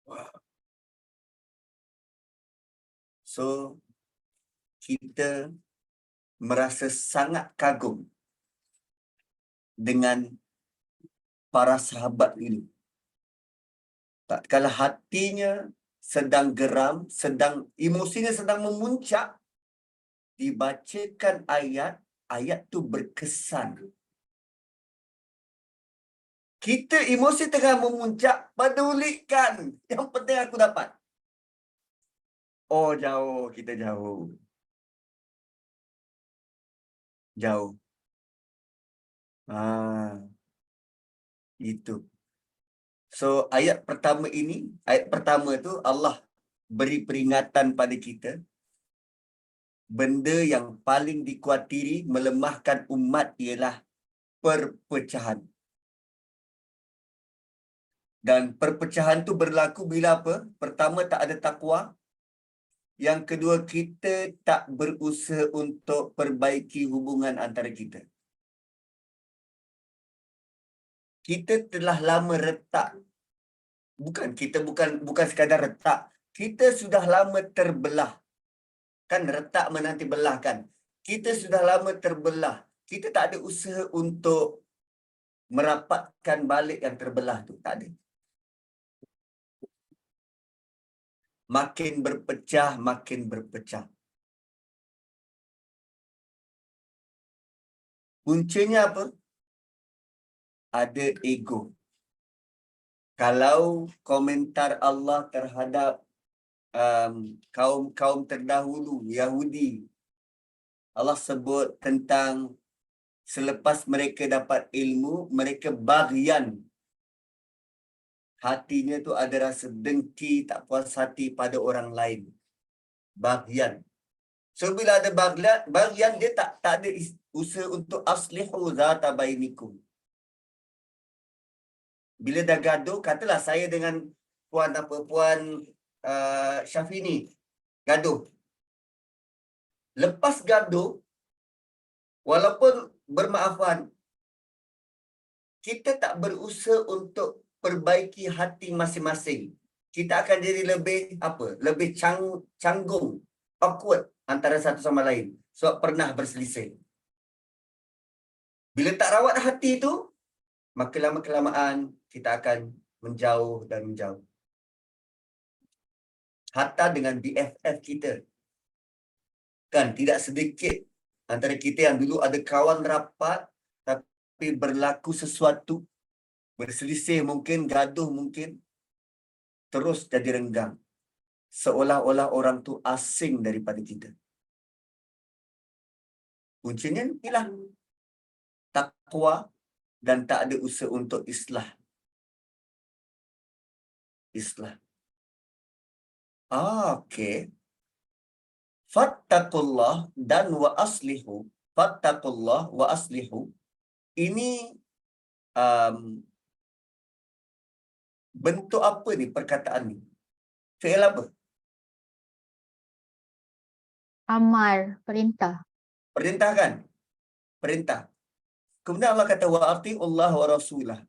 Wah. So, kita merasa sangat kagum dengan para sahabat ini. Tak kala hatinya sedang geram, emosinya sedang memuncak, dibacakan ayat tu berkesan. Kita emosi tengah memuncak, pedulikan. Yang penting aku dapat. Oh, jauh, kita jauh. Jauh. Itu. So, ayat pertama tu Allah beri peringatan pada kita. Benda yang paling dikuatiri melemahkan umat ialah perpecahan. Dan perpecahan tu berlaku bila apa? Pertama, tak ada takwa. Yang kedua, kita tak berusaha untuk perbaiki hubungan antara kita. Kita telah lama retak. Bukan sekadar retak. Kita sudah lama terbelah. Kan retak menanti belah kan. Kita sudah lama terbelah. Kita tak ada usaha untuk merapatkan balik yang terbelah tu. Tak ada. Makin berpecah, makin berpecah. Puncanya apa? Ada ego. Kalau komentar Allah terhadap kaum terdahulu, Yahudi, Allah sebut tentang selepas mereka dapat ilmu, mereka baghyan. Hatinya tu ada rasa dengki, tak puas hati pada orang lain. Baghyan. So, bila ada baghyan, dia tak ada usaha untuk aslihu zata bainikum. Bila dah gaduh, katalah saya dengan Puan Syafini gaduh. Lepas gaduh, walaupun bermaafan, kita tak berusaha untuk perbaiki hati masing-masing. Kita akan jadi lebih canggung, awkward antara satu sama lain. Sebab pernah berselisih. Bila tak rawat hati tu, maka lama-kelamaan kita akan menjauh dan menjauh. Hatta dengan BFF kita. Kan tidak sedikit antara kita yang dulu ada kawan rapat, tapi berlaku sesuatu, berselisih mungkin, gaduh mungkin, terus jadi renggang. Seolah-olah orang tu asing daripada kita. Kuncinya hilang. Takwa dan tak ada usaha untuk islah. Okey. Fattaqullah dan wa aslihu. Fattaqullah wa aslihu. Ini bentuk apa ni perkataan ni? Fi'il apa? Amar, perintah. Perintah kan? Perintah. Kemudian Allah kata wa atiullah wa rasulah.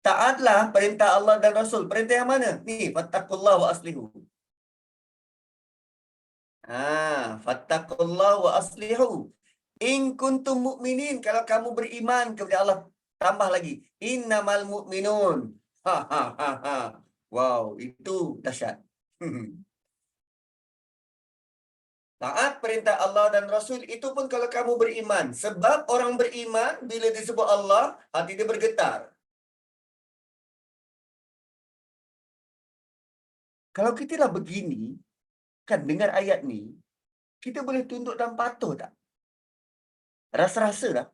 Taatlah perintah Allah dan Rasul. Perintah yang mana? Ni, fattaqullah wa aslihu. Fattaqullah wa aslihu. In kuntum mu'minin. Kalau kamu beriman, kemudian Allah tambah lagi. Innamal mu'minun. Wow, itu dahsyat. Taat perintah Allah dan Rasul itu pun kalau kamu beriman. Sebab orang beriman bila disebut Allah, hati dia bergetar. Kalau kita lah begini, kan dengar ayat ni, kita boleh tunduk dan patuh tak? Rasa-rasa tak?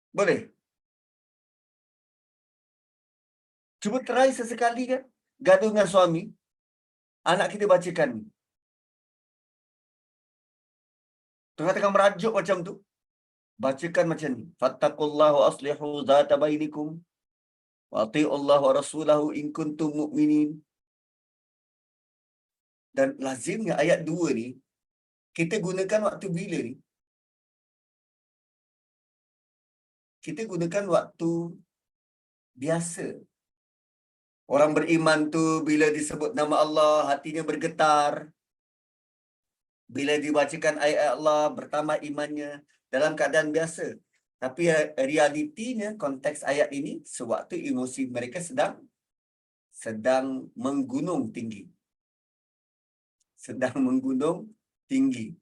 Boleh? Cuba try sesekali kan, gaduh dengan suami, anak kita bacakan ni. Tengah-tengah merajuk macam tu, bacakan macam ni. Fattaqullaha wa aslihu zata bainikum wa ati'ullaha wa rasulahu in kuntum mu'minin. Dan lazimnya ayat 2 ni kita gunakan waktu bila ni? Kita gunakan waktu biasa. Orang beriman tu bila disebut nama Allah, hatinya bergetar. Bila dibacakan ayat Allah, bertambah imannya dalam keadaan biasa. Tapi realitinya, konteks ayat ini, sewaktu emosi mereka sedang menggunung tinggi. Sedang menggunung tinggi.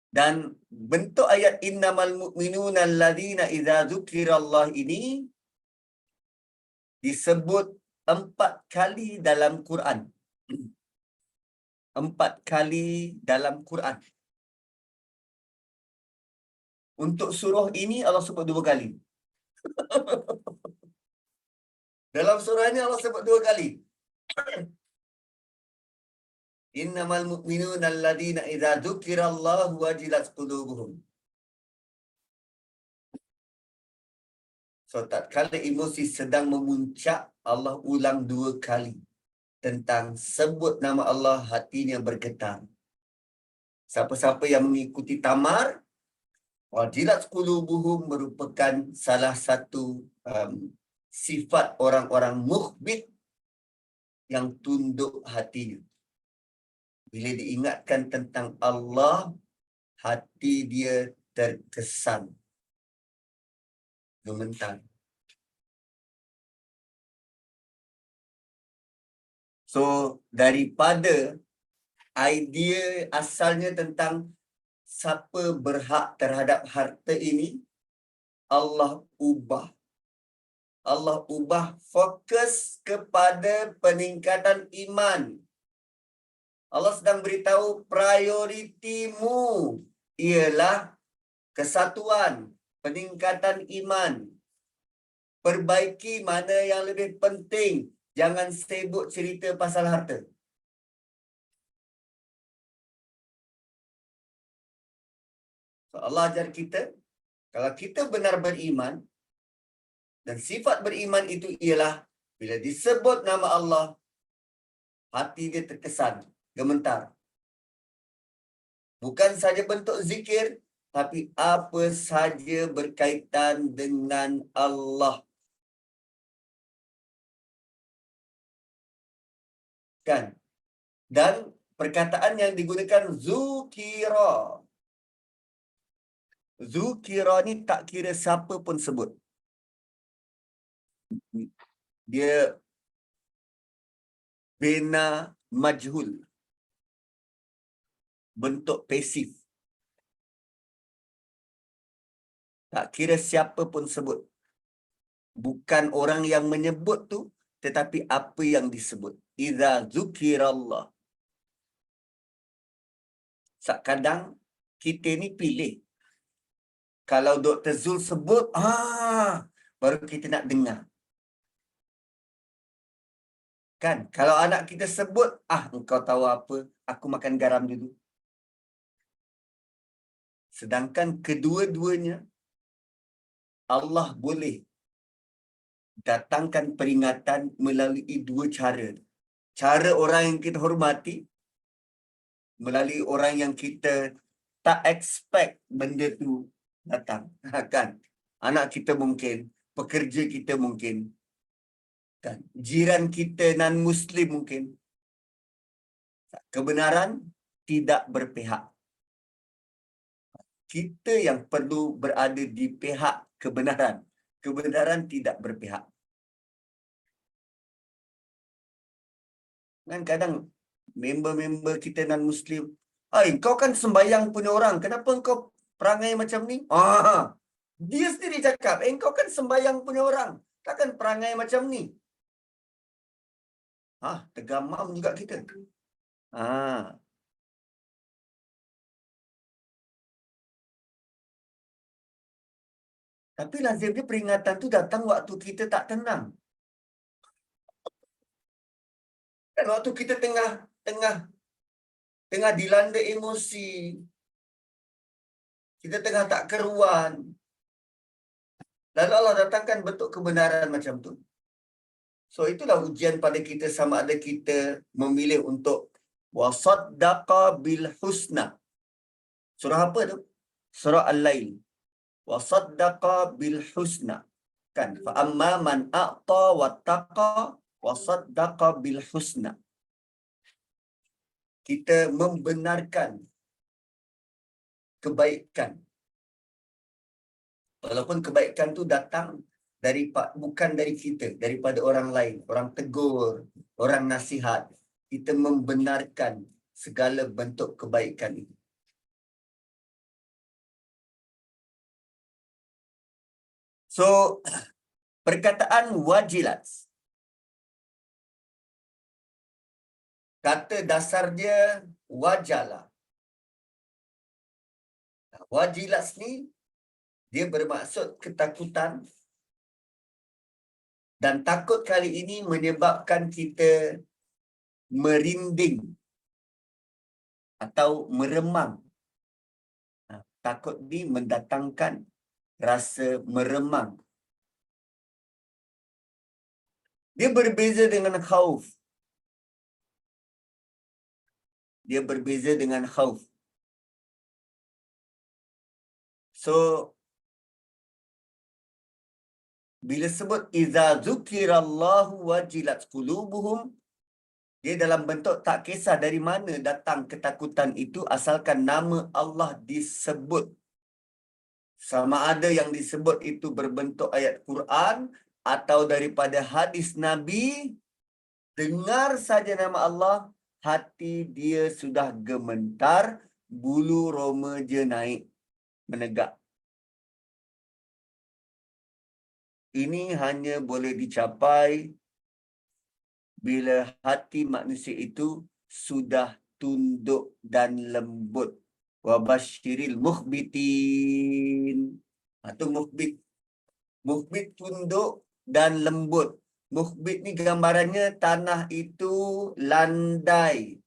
Dan bentuk ayat innamal mu'minuna alladzina idza dzukirallah ini disebut 4 kali dalam Quran. 4 kali dalam Quran. Untuk surah ini Allah sebut 2 kali. Dalam surah ini Allah sebut 2 kali. Innamal mu'minuna alladzina idza dzukirallahu wajilat qulubuhum. So, tatkala emosi sedang memuncak, Allah ulang 2 kali tentang sebut nama Allah, hatinya bergetar. Siapa-siapa yang mengikuti tamar, wajilat qulubuhum merupakan salah satu sifat orang-orang mukhbit yang tunduk hatinya. Bila diingatkan tentang Allah, hati dia terkesan, gemetar. So, daripada idea asalnya tentang siapa berhak terhadap harta ini, Allah ubah fokus kepada peningkatan iman. Allah sedang beritahu prioritimu ialah kesatuan, peningkatan iman. Perbaiki mana yang lebih penting. Jangan sibuk cerita pasal harta. So, Allah ajar kita, kalau kita benar beriman, dan sifat beriman itu ialah bila disebut nama Allah, hati dia terkesan, gemetar. Bukan saja bentuk zikir, tapi apa saja berkaitan dengan Allah. Kan? Dan perkataan yang digunakan zukira. Zukira ni tak kira siapa pun sebut. Dia bina majhul. Bentuk pasif. Tak kira siapa pun sebut. Bukan orang yang menyebut tu, tetapi apa yang disebut. Iza zukirallah. Kadang kita ni pilih. Kalau Dr. Zul sebut, baru kita nak dengar. Kan? Kalau anak kita sebut, engkau tahu apa, aku makan garam dulu. Sedangkan kedua-duanya, Allah boleh datangkan peringatan melalui 2 cara. Cara orang yang kita hormati, melalui orang yang kita tak expect benda tu datang. Kan? Anak kita mungkin, pekerja kita mungkin, kan? Jiran kita non-Muslim mungkin. Kebenaran tidak berpihak. Kita yang perlu berada di pihak kebenaran. Kebenaran tidak berpihak. Kan kadang member-member kita non-Muslim, kau kan sembahyang punya orang, kenapa kau perangai macam ni? Dia sendiri cakap, kau kan sembahyang punya orang, takkan perangai macam ni? Tergamam juga kita. Tapi lazimnya peringatan tu datang waktu kita tak tenang. Dan waktu kita tengah dilanda emosi, kita tengah tak keruan. Lalu Allah datangkan bentuk kebenaran macam tu. So itulah ujian pada kita sama ada kita memilih untuk wasaddaqa bil husna. Surah apa tu? Surah Al-Lail. Wasaddaqa bil husna. Kan? Fa amma man a'ta wattaqa wasaddaqa bil husna. Kita membenarkan kebaikan. Walaupun kebaikan tu datang bukan dari kita, daripada orang lain, orang tegur, orang nasihat. Kita membenarkan segala bentuk kebaikan itu. So, perkataan wajilat. Kata dasar dia wajalah. Wajilat ni dia bermaksud ketakutan, dan takut kali ini menyebabkan kita merinding atau meremang. Takut ni mendatangkan rasa meremang. Dia berbeza dengan khauf. Dia berbeza dengan khauf. So, bila sebut iza zukirallahu wajilat qulubuhum, dia dalam bentuk tak kisah dari mana datang ketakutan itu, asalkan nama Allah disebut. Sama ada yang disebut itu berbentuk ayat Quran atau daripada hadis Nabi, dengar saja nama Allah, hati dia sudah gemetar, bulu roma dia naik, menegak. Ini hanya boleh dicapai bila hati manusia itu sudah tunduk dan lembut. Wabasyiril mukhbitin. Itu mukhbit. Mukhbit tunduk dan lembut. Mukhbit ni gambarannya tanah itu landai.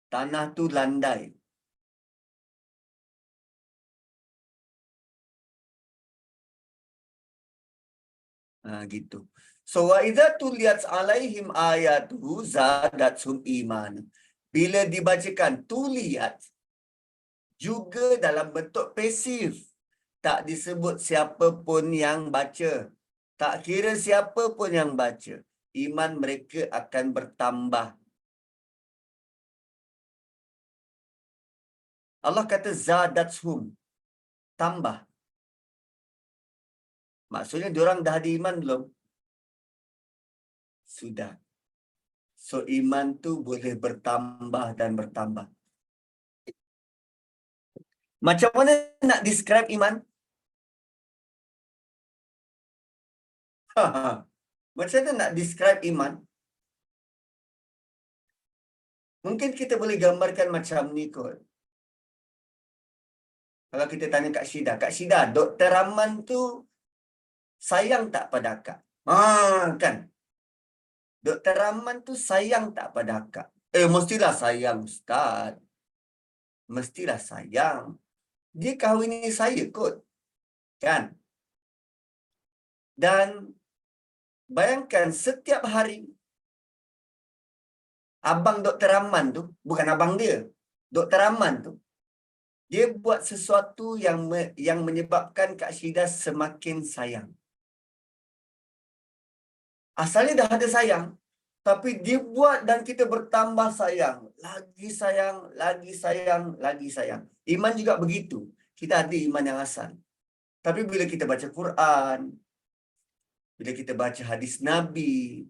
Tanah tu landai. Gitu. So wa idza tuliyat alaihim ayatuhu zadatsum iman. Bila dibacakan tuliyat juga dalam bentuk pasif, tak disebut siapa pun yang baca, tak kira siapa pun yang baca, iman mereka akan bertambah. Allah kata zadatsum, tambah. Maksudnya diorang dah ada iman belum? Sudah. So iman tu boleh bertambah dan bertambah. Macam mana nak describe iman? Macam mana nak describe iman? Mungkin kita boleh gambarkan macam ni kot. Kalau kita tanya Kak Syida, Dr. Rahman tu sayang tak pada akak? Kan? Dr. Rahman tu sayang tak pada akak? Mestilah sayang, Ustaz. Mestilah sayang. Dia kahwini saya kot. Kan? Dan bayangkan setiap hari abang Dr. Rahman tu, bukan abang dia, Dr. Rahman tu, dia buat sesuatu yang menyebabkan Kak Syida semakin sayang. Asalnya dah ada sayang, tapi dia buat dan kita bertambah sayang. Lagi sayang, lagi sayang, lagi sayang. Iman juga begitu. Kita ada iman yang asal. Tapi bila kita baca Quran, bila kita baca hadis Nabi,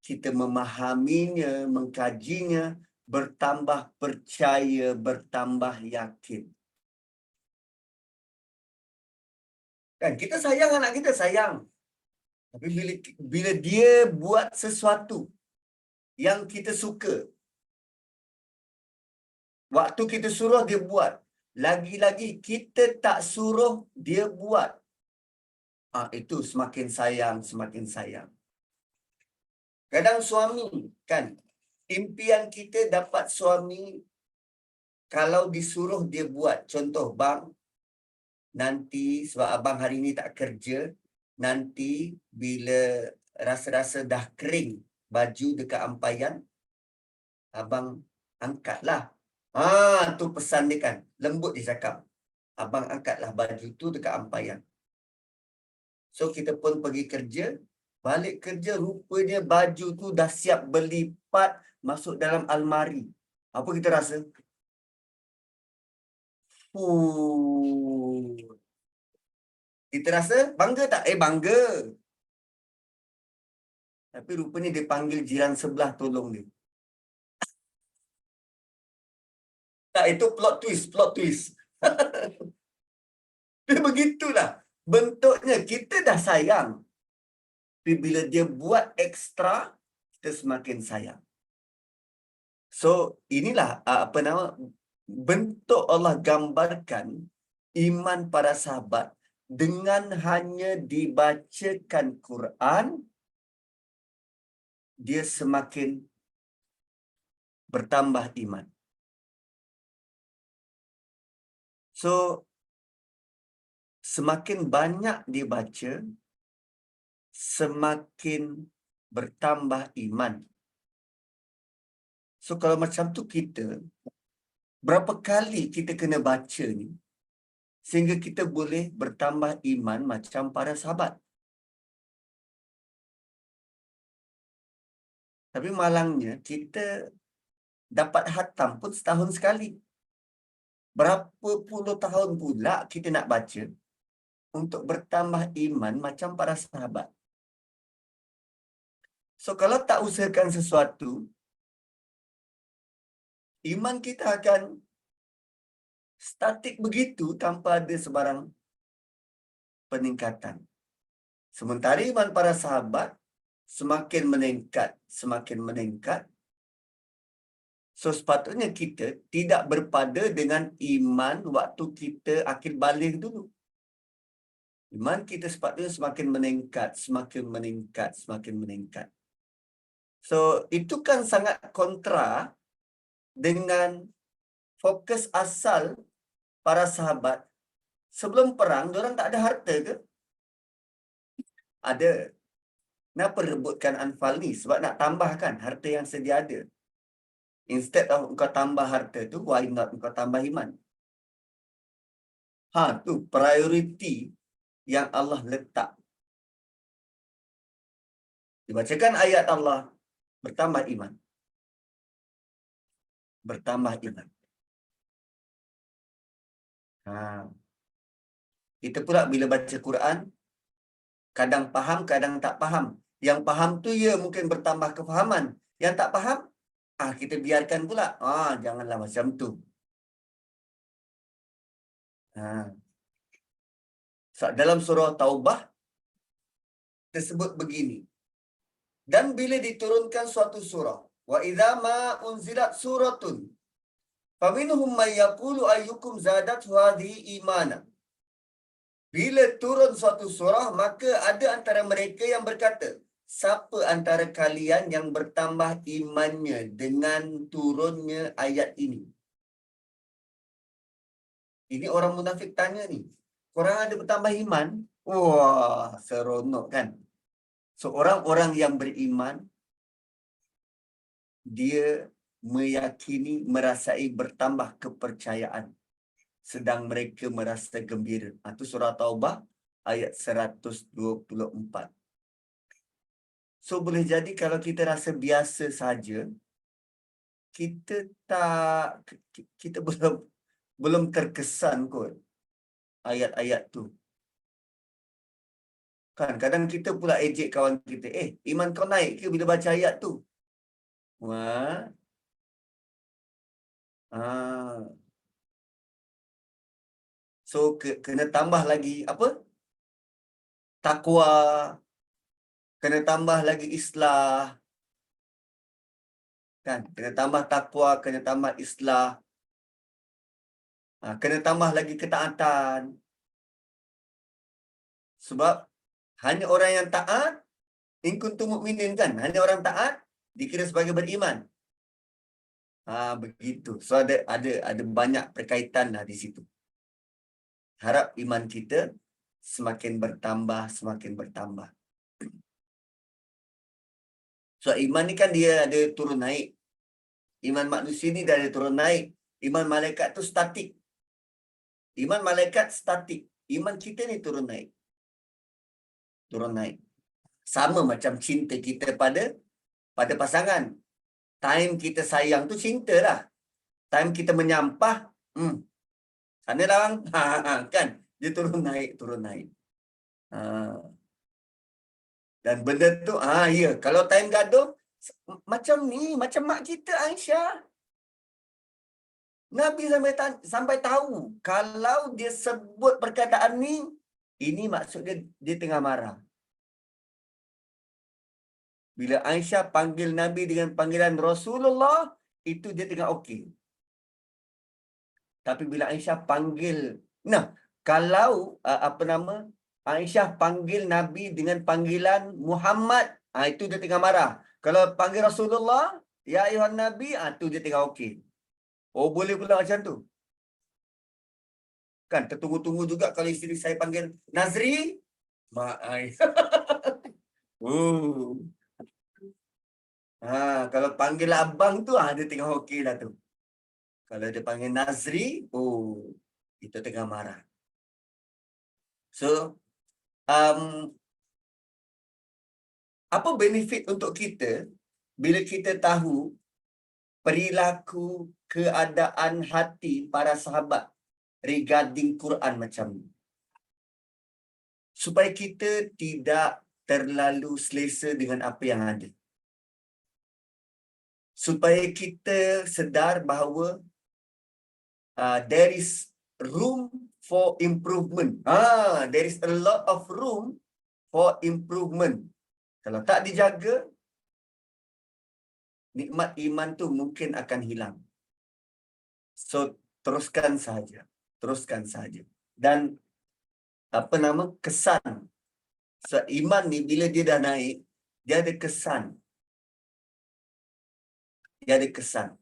kita memahaminya, mengkajinya, bertambah percaya, bertambah yakin. Kan kita sayang anak kita, sayang. Tapi bila dia buat sesuatu yang kita suka, waktu kita suruh dia buat, lagi-lagi kita tak suruh dia buat. Itu semakin sayang, semakin sayang. Kadang suami, kan, impian kita dapat suami kalau disuruh dia buat. Contoh, bang, nanti sebab abang hari ni tak kerja, nanti bila rasa-rasa dah kering baju dekat ampayan, abang angkatlah. Tu pesan dia kan. Lembut dia cakap. Abang angkatlah baju tu dekat ampayan. So kita pun pergi kerja, balik kerja rupanya baju tu dah siap berlipat masuk dalam almari. Apa kita rasa? Kita rasa bangga tak? Bangga. Tapi rupanya dia panggil jiran sebelah tolong dia. Tak, itu plot twist. Dia begitulah. Bentuknya kita dah sayang. Tapi bila dia buat ekstra, kita semakin sayang. So, inilah bentuk Allah gambarkan iman para sahabat dengan hanya dibacakan Quran, dia semakin bertambah iman. So, semakin banyak dibaca, semakin bertambah iman. So, kalau macam tu kita, berapa kali kita kena baca ni, sehingga kita boleh bertambah iman macam para sahabat. Tapi malangnya, kita dapat khatam pun setahun sekali. Berapa puluh tahun pula kita nak baca untuk bertambah iman macam para sahabat. So, kalau tak usahakan sesuatu, iman kita akan statik begitu tanpa ada sebarang peningkatan. Sementara iman para sahabat semakin meningkat. So, sepatutnya kita tidak berpada dengan iman waktu kita akil baligh dulu. Iman kita sepatutnya semakin meningkat. So, itu kan sangat kontra dengan fokus asal para sahabat. Sebelum perang, diorang tak ada harta ke? Ada. Kenapa rebutkan Anfal ni? Sebab nak tambahkan harta yang sedia ada. Instead of engkau tambah harta tu, why not engkau tambah iman? Tu priority yang Allah letak. Dibacakan ayat Allah, bertambah iman. Kita pula bila baca Quran, kadang faham, kadang tak faham. Yang faham tu ya mungkin bertambah kefahaman. Yang tak faham, kita biarkan pula. Janganlah macam tu. Dalam surah Taubah tersebut begini. Dan bila diturunkan suatu surah, wa idza ma unzilat suratun faminhum may yaqulu ayyukum zadathu hadhihi imana. Bila turun suatu surah, maka ada antara mereka yang berkata, siapa antara kalian yang bertambah imannya dengan turunnya ayat ini? Ini orang munafik tanya ni. Korang ada bertambah iman? Wah, seronok kan? So, orang-orang yang beriman, dia meyakini, merasai bertambah kepercayaan. Sedang mereka merasa gembira. Itu surah Taubah ayat 124. So, boleh jadi kalau kita rasa biasa saja, kita belum terkesan kot ayat-ayat tu. Kan, kadang kita pula ejek kawan kita, iman kau naik ke bila baca ayat tu? So, kena tambah lagi apa? Takwa. Kena tambah lagi islah. Kan? Kena tambah takwa, kena tambah islah. Kena tambah lagi ketaatan. Sebab hanya orang yang taat, in kuntum mukminin kan, hanya orang taat dikira sebagai beriman. Begitu. So ada banyak perkaitan lah di situ. Harap iman kita semakin bertambah, semakin bertambah. So iman ni kan dia ada turun naik. Iman manusia ni dah ada turun naik. Iman malaikat tu statik. Iman malaikat statik. Iman kita ni turun naik. Turun naik. Sama macam cinta kita pada pasangan. Time kita sayang tu cinta lah. Time kita menyampah, sana lah bang. Kan? Dia turun naik, turun naik. Dan benda tu, ya. Kalau time gaduh, macam ni, macam mak kita Aisyah. Nabi sampai tahu, kalau dia sebut perkataan ni, ini maksud dia tengah marah. Bila Aisyah panggil Nabi dengan panggilan Rasulullah, itu dia tengah okey. Tapi bila Aisyah panggil, kalau Aisyah panggil Nabi dengan panggilan Muhammad, itu dia tengah marah. Kalau panggil Rasulullah, ya ayuhan Nabi, itu dia tengah okey. Oh, boleh pula macam tu. Kan, tertunggu-tunggu juga kalau isteri saya panggil Nazri, mak Aisyah. Kalau panggil abang tu, dia tengah okey lah tu. Kalau dia panggil Nazri, itu tengah marah. So, apa benefit untuk kita bila kita tahu perilaku, keadaan hati para sahabat regarding Quran macam ni? Supaya kita tidak terlalu selesa dengan apa yang ada. Supaya kita sedar bahawa there is room for improvement. There is a lot of room for improvement. Kalau tak dijaga, nikmat iman tu mungkin akan hilang. So, teruskan saja. Teruskan saja. Dan kesan. So, iman ni bila dia dah naik, dia ada kesan. Dia ada kesan.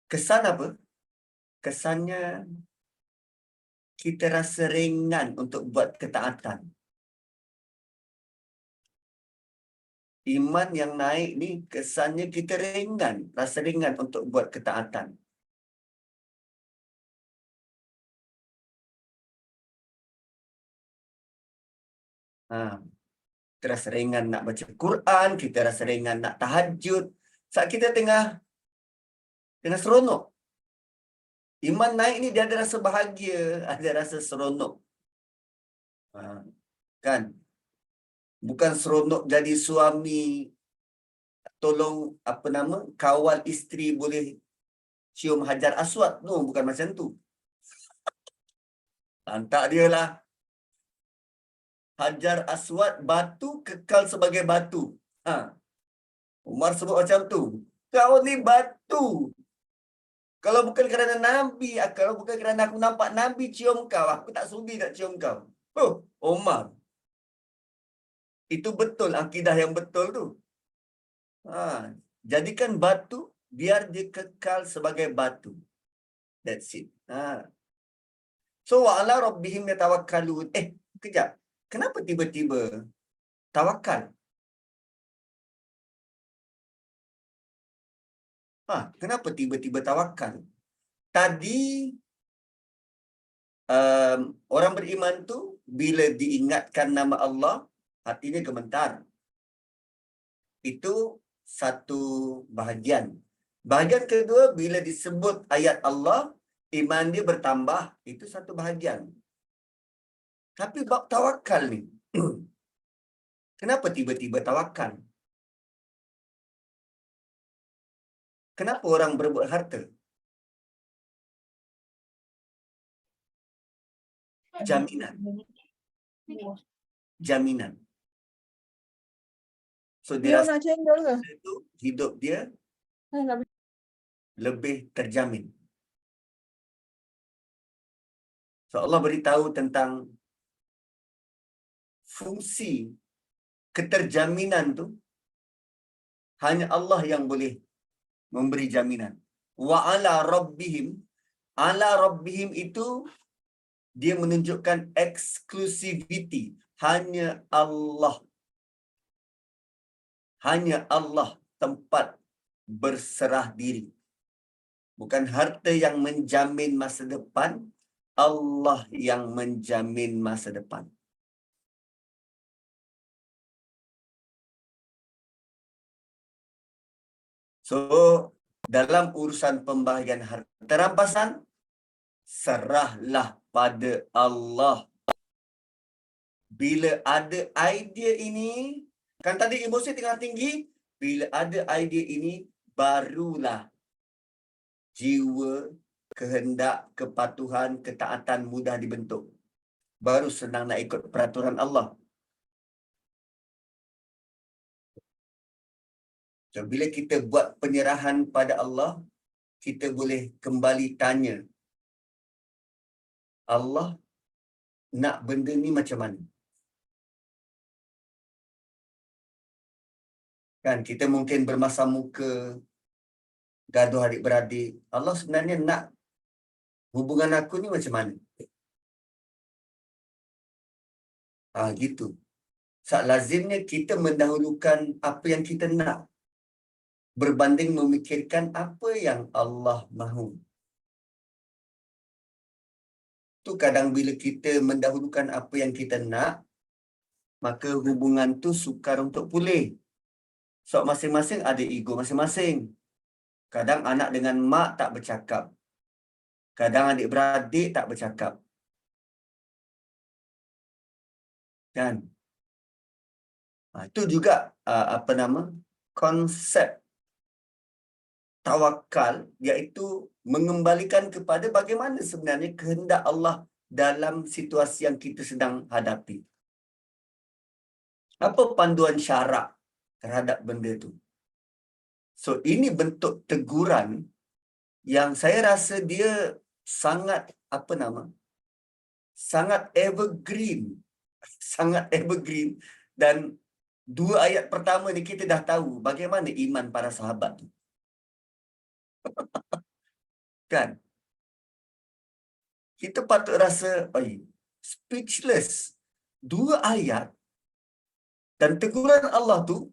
Kesan apa? Kesannya kita rasa ringan untuk buat ketaatan. Iman yang naik ni kesannya kita ringan, rasa ringan untuk buat ketaatan. Kita rasa ringan nak baca Quran, kita rasa ringan nak tahajud. Saat kita tengah seronok. Iman naik ni dia ada rasa bahagia, ada rasa seronok. Kan? Bukan seronok jadi suami, tolong kawal isteri boleh cium Hajar Aswad. No, bukan macam tu. Tak dia lah. Hajar Aswad, batu kekal sebagai batu. Umar sebut macam tu. Kau ni batu. Kalau bukan kerana Nabi, kalau bukan kerana aku nampak Nabi cium kau, aku tak sudi nak cium kau. Umar. Itu betul akidah yang betul tu. Jadikan batu, biar dia kekal sebagai batu. That's it. So, wa'ala rabbihim yatawakkalun. Kejap. Kenapa tiba-tiba tawakal? Kenapa tiba-tiba tawakal? Tadi, orang beriman tu, bila diingatkan nama Allah, hatinya gemetar. Itu satu bahagian. Bahagian kedua, bila disebut ayat Allah, iman dia bertambah. Itu satu bahagian. Tapi bab tawakal ni, kenapa tiba-tiba tawakal? Kenapa orang berebut harta? Jaminan. Jaminan. So, dia rasa hidup dia lebih terjamin. So Allah beritahu tentang fungsi keterjaminan tu hanya Allah yang boleh memberi jaminan. Wa ala rabbihim, ala rabbihim itu dia menunjukkan exclusivity. Hanya Allah. Hanya Allah tempat berserah diri. Bukan harta yang menjamin masa depan, Allah yang menjamin masa depan. So, dalam urusan pembahagian harta rampasan, serahlah pada Allah. Bila ada idea ini, kan tadi emosi tengah tinggi, bila ada idea ini, barulah jiwa, kehendak, kepatuhan, ketaatan mudah dibentuk. Baru senang nak ikut peraturan Allah. So, bila kita buat penyerahan pada Allah, kita boleh kembali tanya, Allah nak benda ni macam mana? Kan kita mungkin bermasam muka, gaduh adik-beradik. Allah sebenarnya nak hubungan aku ni macam mana? Gitu. Lazimnya kita mendahulukan apa yang kita nak berbanding memikirkan apa yang Allah mahu. Tu kadang bila kita mendahulukan apa yang kita nak, maka hubungan tu sukar untuk pulih. So masing-masing ada ego masing-masing. Kadang anak dengan mak tak bercakap. Kadang adik-beradik tak bercakap. Kan? Itu juga konsep tawakal, iaitu mengembalikan kepada bagaimana sebenarnya kehendak Allah dalam situasi yang kita sedang hadapi. Apa panduan syarak terhadap benda tu? So, ini bentuk teguran yang saya rasa dia sangat, sangat evergreen. Sangat evergreen. Dan dua ayat pertama ni kita dah tahu bagaimana iman para sahabat tu. Kan? Kita patut rasa speechless. Dua ayat dan teguran Allah tu,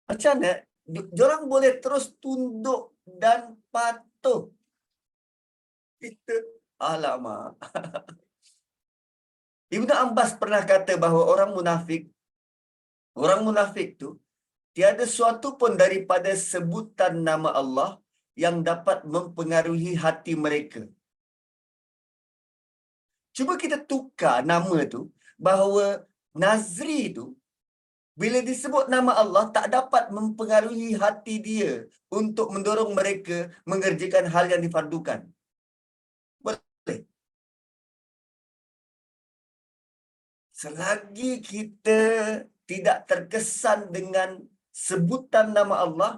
macam mana diorang boleh terus tunduk dan patuh. Kita, alamak. Ibnu Abbas pernah kata bahawa orang munafik tu, tiada suatu pun daripada sebutan nama Allah yang dapat mempengaruhi hati mereka. Cuba kita tukar nama tu, bahawa Nazri tu, bila disebut nama Allah, tak dapat mempengaruhi hati dia untuk mendorong mereka mengerjakan hal yang difardukan. Boleh. Selagi kita tidak terkesan dengan sebutan nama Allah,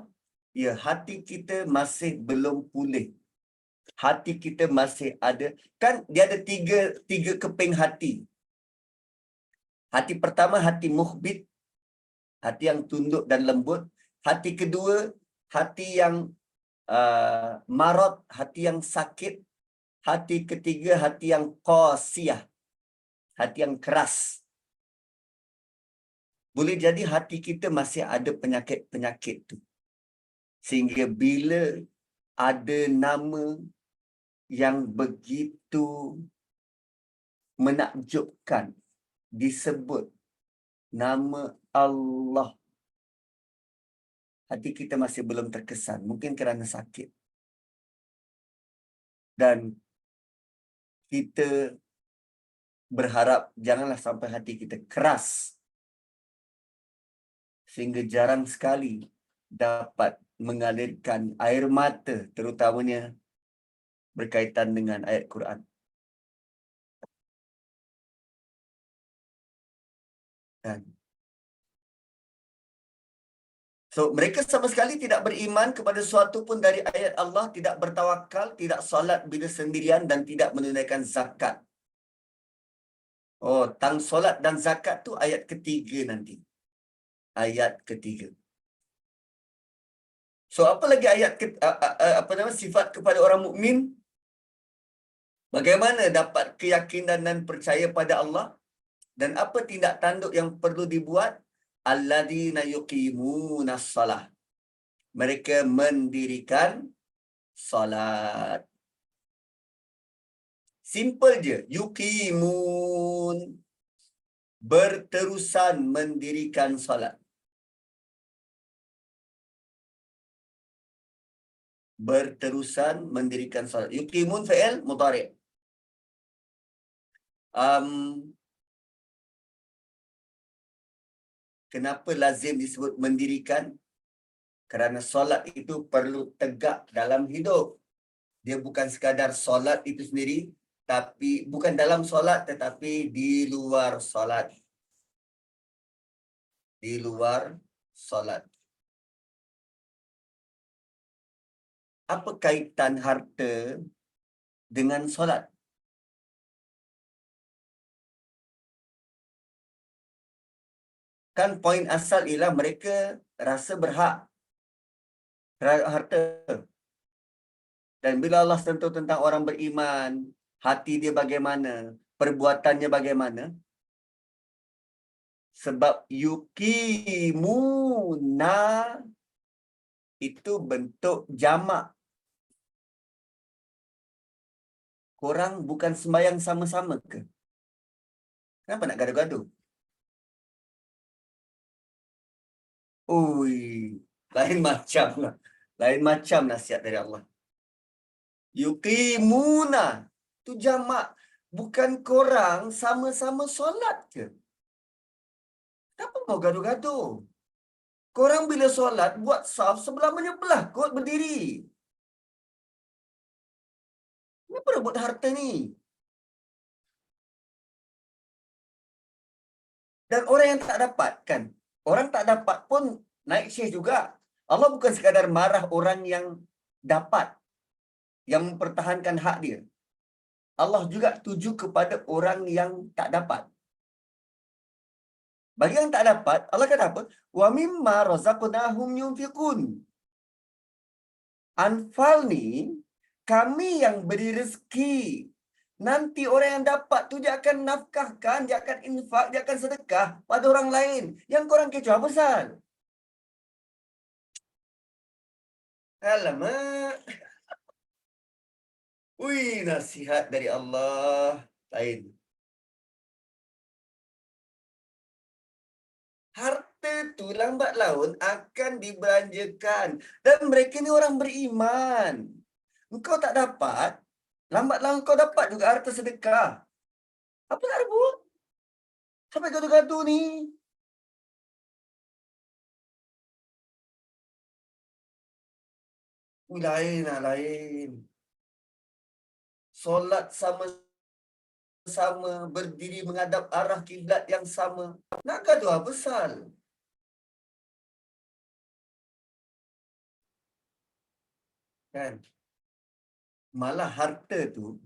ya, hati kita masih belum pulih. Hati kita masih ada, kan dia ada tiga keping hati. Hati pertama, hati mukhbit, hati yang tunduk dan lembut. Hati kedua, hati yang marad, hati yang sakit. Hati ketiga, hati yang qasiyah, hati yang keras. Boleh jadi hati kita masih ada penyakit-penyakit tu. Sehingga bila ada nama yang begitu menakjubkan disebut, nama Allah, hati kita masih belum terkesan. Mungkin kerana sakit. Dan kita berharap janganlah sampai hati kita keras, sehingga jarang sekali dapat mengalirkan air mata, terutamanya berkaitan dengan ayat Quran. Dan So, mereka sama sekali tidak beriman kepada sesuatu pun dari ayat Allah, tidak bertawakal, tidak solat bila sendirian dan tidak menunaikan zakat. Oh, tang solat dan zakat tu ayat ketiga nanti. Ayat ketiga. So, apa lagi ayat apa nama sifat kepada orang mukmin? Bagaimana dapat keyakinan dan percaya pada Allah? Dan apa tindak tanduk yang perlu dibuat? Alladzina yuqimunas salah. Mereka mendirikan salat. Simple je. Yuqimun. Berterusan mendirikan salat. Berterusan mendirikan salat. Yuqimun fi'il mudhari'. Kenapa lazim disebut mendirikan? Kerana solat itu perlu tegak dalam hidup. Dia bukan sekadar solat itu sendiri, tapi bukan dalam solat tetapi di luar solat. Di luar solat. Apa kaitan harta dengan solat? Kan poin asal ialah mereka rasa berhak terhadap harta. Dan bila Allah sentuh tentang orang beriman, hati dia bagaimana, perbuatannya bagaimana? Sebab yukimuna itu bentuk jamak. Korang bukan sembahyang sama-sama ke? Kenapa nak gaduh-gaduh? Ui, lain macam lah. Lain macam nasihat dari Allah. Yuqimuna. Tu jamak. Bukan korang sama-sama solat ke? Kenapa mau gaduh-gaduh? Korang bila solat, buat saf sebelah menyebelah kot berdiri. Kenapa rebut harta ni? Dan orang yang tak dapat kan? Orang tak dapat pun naik syekh juga. Allah bukan sekadar marah orang yang dapat, yang mempertahankan hak dia. Allah juga tuju kepada orang yang tak dapat. Bagi yang tak dapat, Allah kata apa? Wa mimma razaqnahum yunfiqun. Anfal ni, kami yang beri rezeki. Nanti orang yang dapat tu dia akan nafkahkan, dia akan infak, dia akan sedekah pada orang lain. Yang korang kecoh apa pasal? Alamak. Ui, nasihat dari Allah. Lain. Harta tu lambat laun akan dibelanjakan. Dan mereka ni orang beriman. Engkau tak dapat, lambat laun kau dapat juga harta sedekah. Apa nak rebut? Sampai gaduh-gaduh ni. Ui, lain lah, lain. Solat sama-sama, berdiri menghadap arah kiblat yang sama. Nak gaduh apa pasal? Kan? Malah harta tu,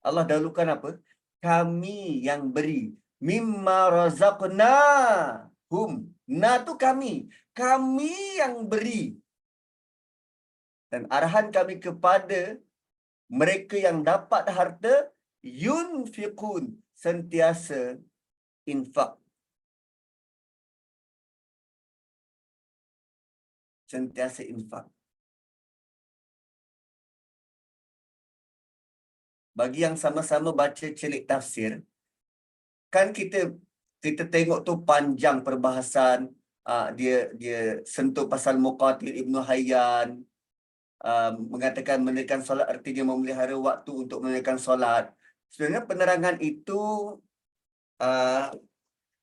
Allah dahulukan apa? Kami yang beri. Mimma razaqnahum. Na tu kami. Kami yang beri. Dan arahan kami kepada mereka yang dapat harta, yunfiqun. Sentiasa infak. Sentiasa infak. Bagi yang sama-sama baca celik tafsir, kan kita tengok tu panjang perbahasan, dia sentuh pasal Muqatil Ibnu Hayyan, mengatakan menunaikan solat artinya memelihara waktu untuk menunaikan solat. Sebenarnya penerangan itu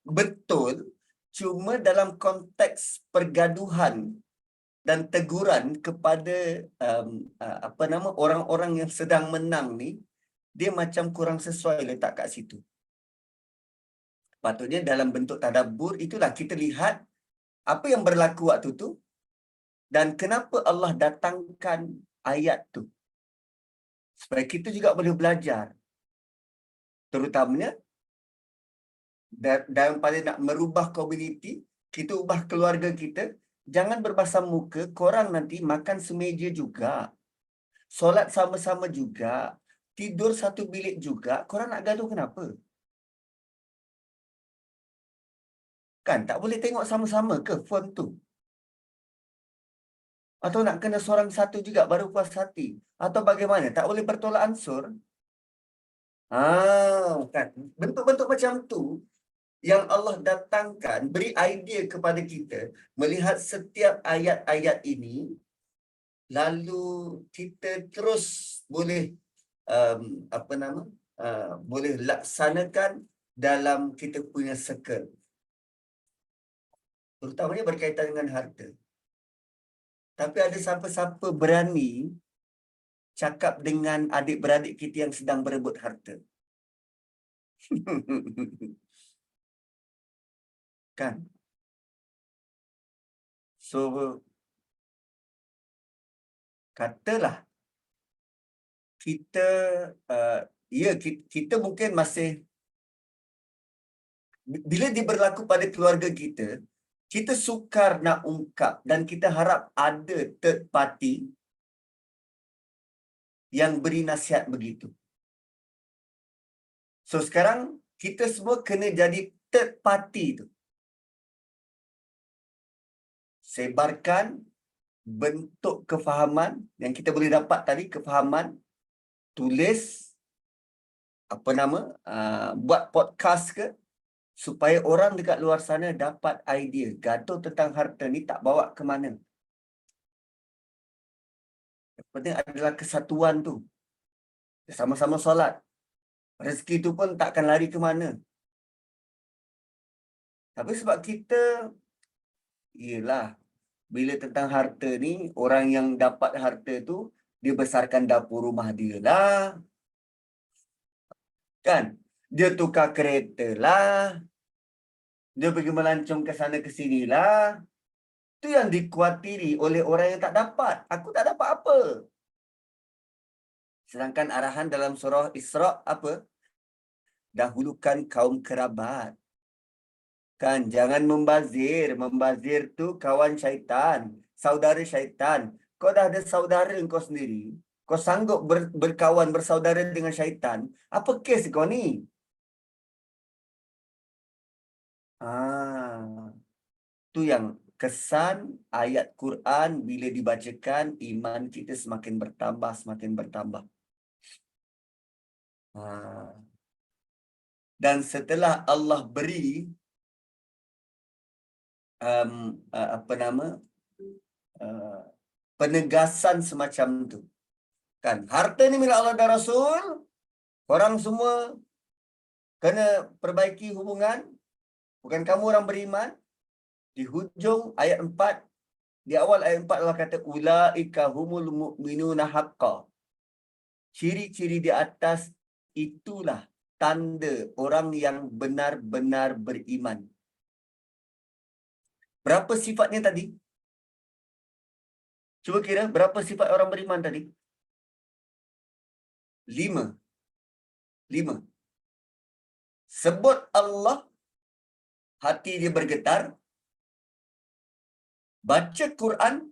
betul, cuma dalam konteks pergaduhan dan teguran kepada orang-orang yang sedang menang ni, dia macam kurang sesuai letak kat situ. Patutnya dalam bentuk tadabbur itulah kita lihat Apa yang berlaku waktu tu? Dan kenapa Allah datangkan ayat tu? Supaya kita juga boleh belajar. Terutamanya, daripada nak merubah komuniti, kita ubah keluarga kita, jangan berbasam muka, korang nanti makan semeja juga. Solat sama-sama juga. Tidur satu bilik juga. Korang nak gaduh kenapa? Kan, tak boleh tengok sama-sama ke phone tu? Atau nak kena seorang satu juga baru puas hati? Atau bagaimana? Tak boleh bertolak ansur? Kan. Bentuk-bentuk macam tu yang Allah datangkan, beri idea kepada kita melihat setiap ayat-ayat ini, lalu kita terus boleh boleh laksanakan dalam kita punya circle, terutamanya berkaitan dengan harta. Tapi ada siapa-siapa berani cakap dengan adik-beradik kita yang sedang berebut harta? Kan? So, katalah kita, kita mungkin masih, bila dia berlaku pada keluarga kita, kita sukar nak ungkap dan kita harap ada third party yang beri nasihat begitu. So sekarang kita semua kena jadi third party tu. Sebarkan bentuk kefahaman yang kita boleh dapat tadi, kefahaman, tulis, buat podcast ke, supaya orang dekat luar sana dapat idea. Gaduh tentang harta ni tak bawa ke mana. Yang penting adalah kesatuan tu. Sama-sama solat. Rezeki tu pun takkan lari ke mana. Tapi sebab kita, yelah, bila tentang harta ni, orang yang dapat harta tu, dia besarkan dapur rumah dia lah. Kan? Dia tukar kereta lah. Dia pergi melancong ke sana ke sini lah. Itu yang dikuatiri oleh orang yang tak dapat. Aku tak dapat apa. Sedangkan arahan dalam surah Isra' apa? Dahulukan kaum kerabat. Kan, jangan membazir. Membazir tu kawan syaitan, saudara syaitan. Kau dah ada saudara kau sendiri, kau sanggup berkawan, bersaudara dengan syaitan. Apa kes kau ni? Tu yang kesan ayat Quran bila dibacakan, iman kita semakin bertambah, semakin bertambah. Dan setelah Allah beri penegasan semacam tu, kan, harta ni milik Allah dan Rasul, korang semua kena perbaiki hubungan, bukan kamu orang beriman. Di hujung ayat 4, di awal ayat 4 Allah kata ulaika humul mu'minuna haqqa. Ciri-ciri di atas itulah tanda orang yang benar-benar beriman. Berapa sifatnya tadi? Cuba kira berapa sifat orang beriman tadi? 5. Sebut Allah, hati dia bergetar. Baca Quran,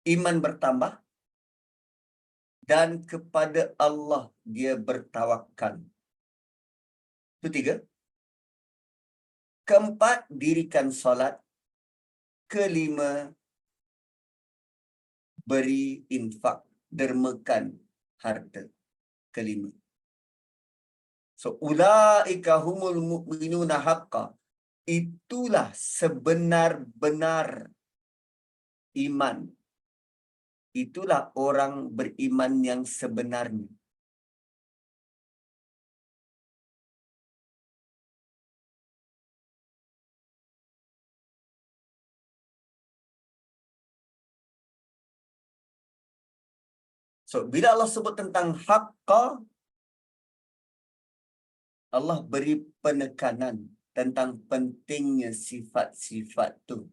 iman bertambah. Dan kepada Allah dia bertawakal. Itu 3. Keempat, dirikan solat. Kelima, beri infak, dermakan harta. Kelima. So, ulaika humul mu'minuna haqqa. Itulah sebenar-benar iman. Itulah orang beriman yang sebenarnya. So, bila Allah sebut tentang haqqa, Allah beri penekanan tentang pentingnya sifat-sifat tu.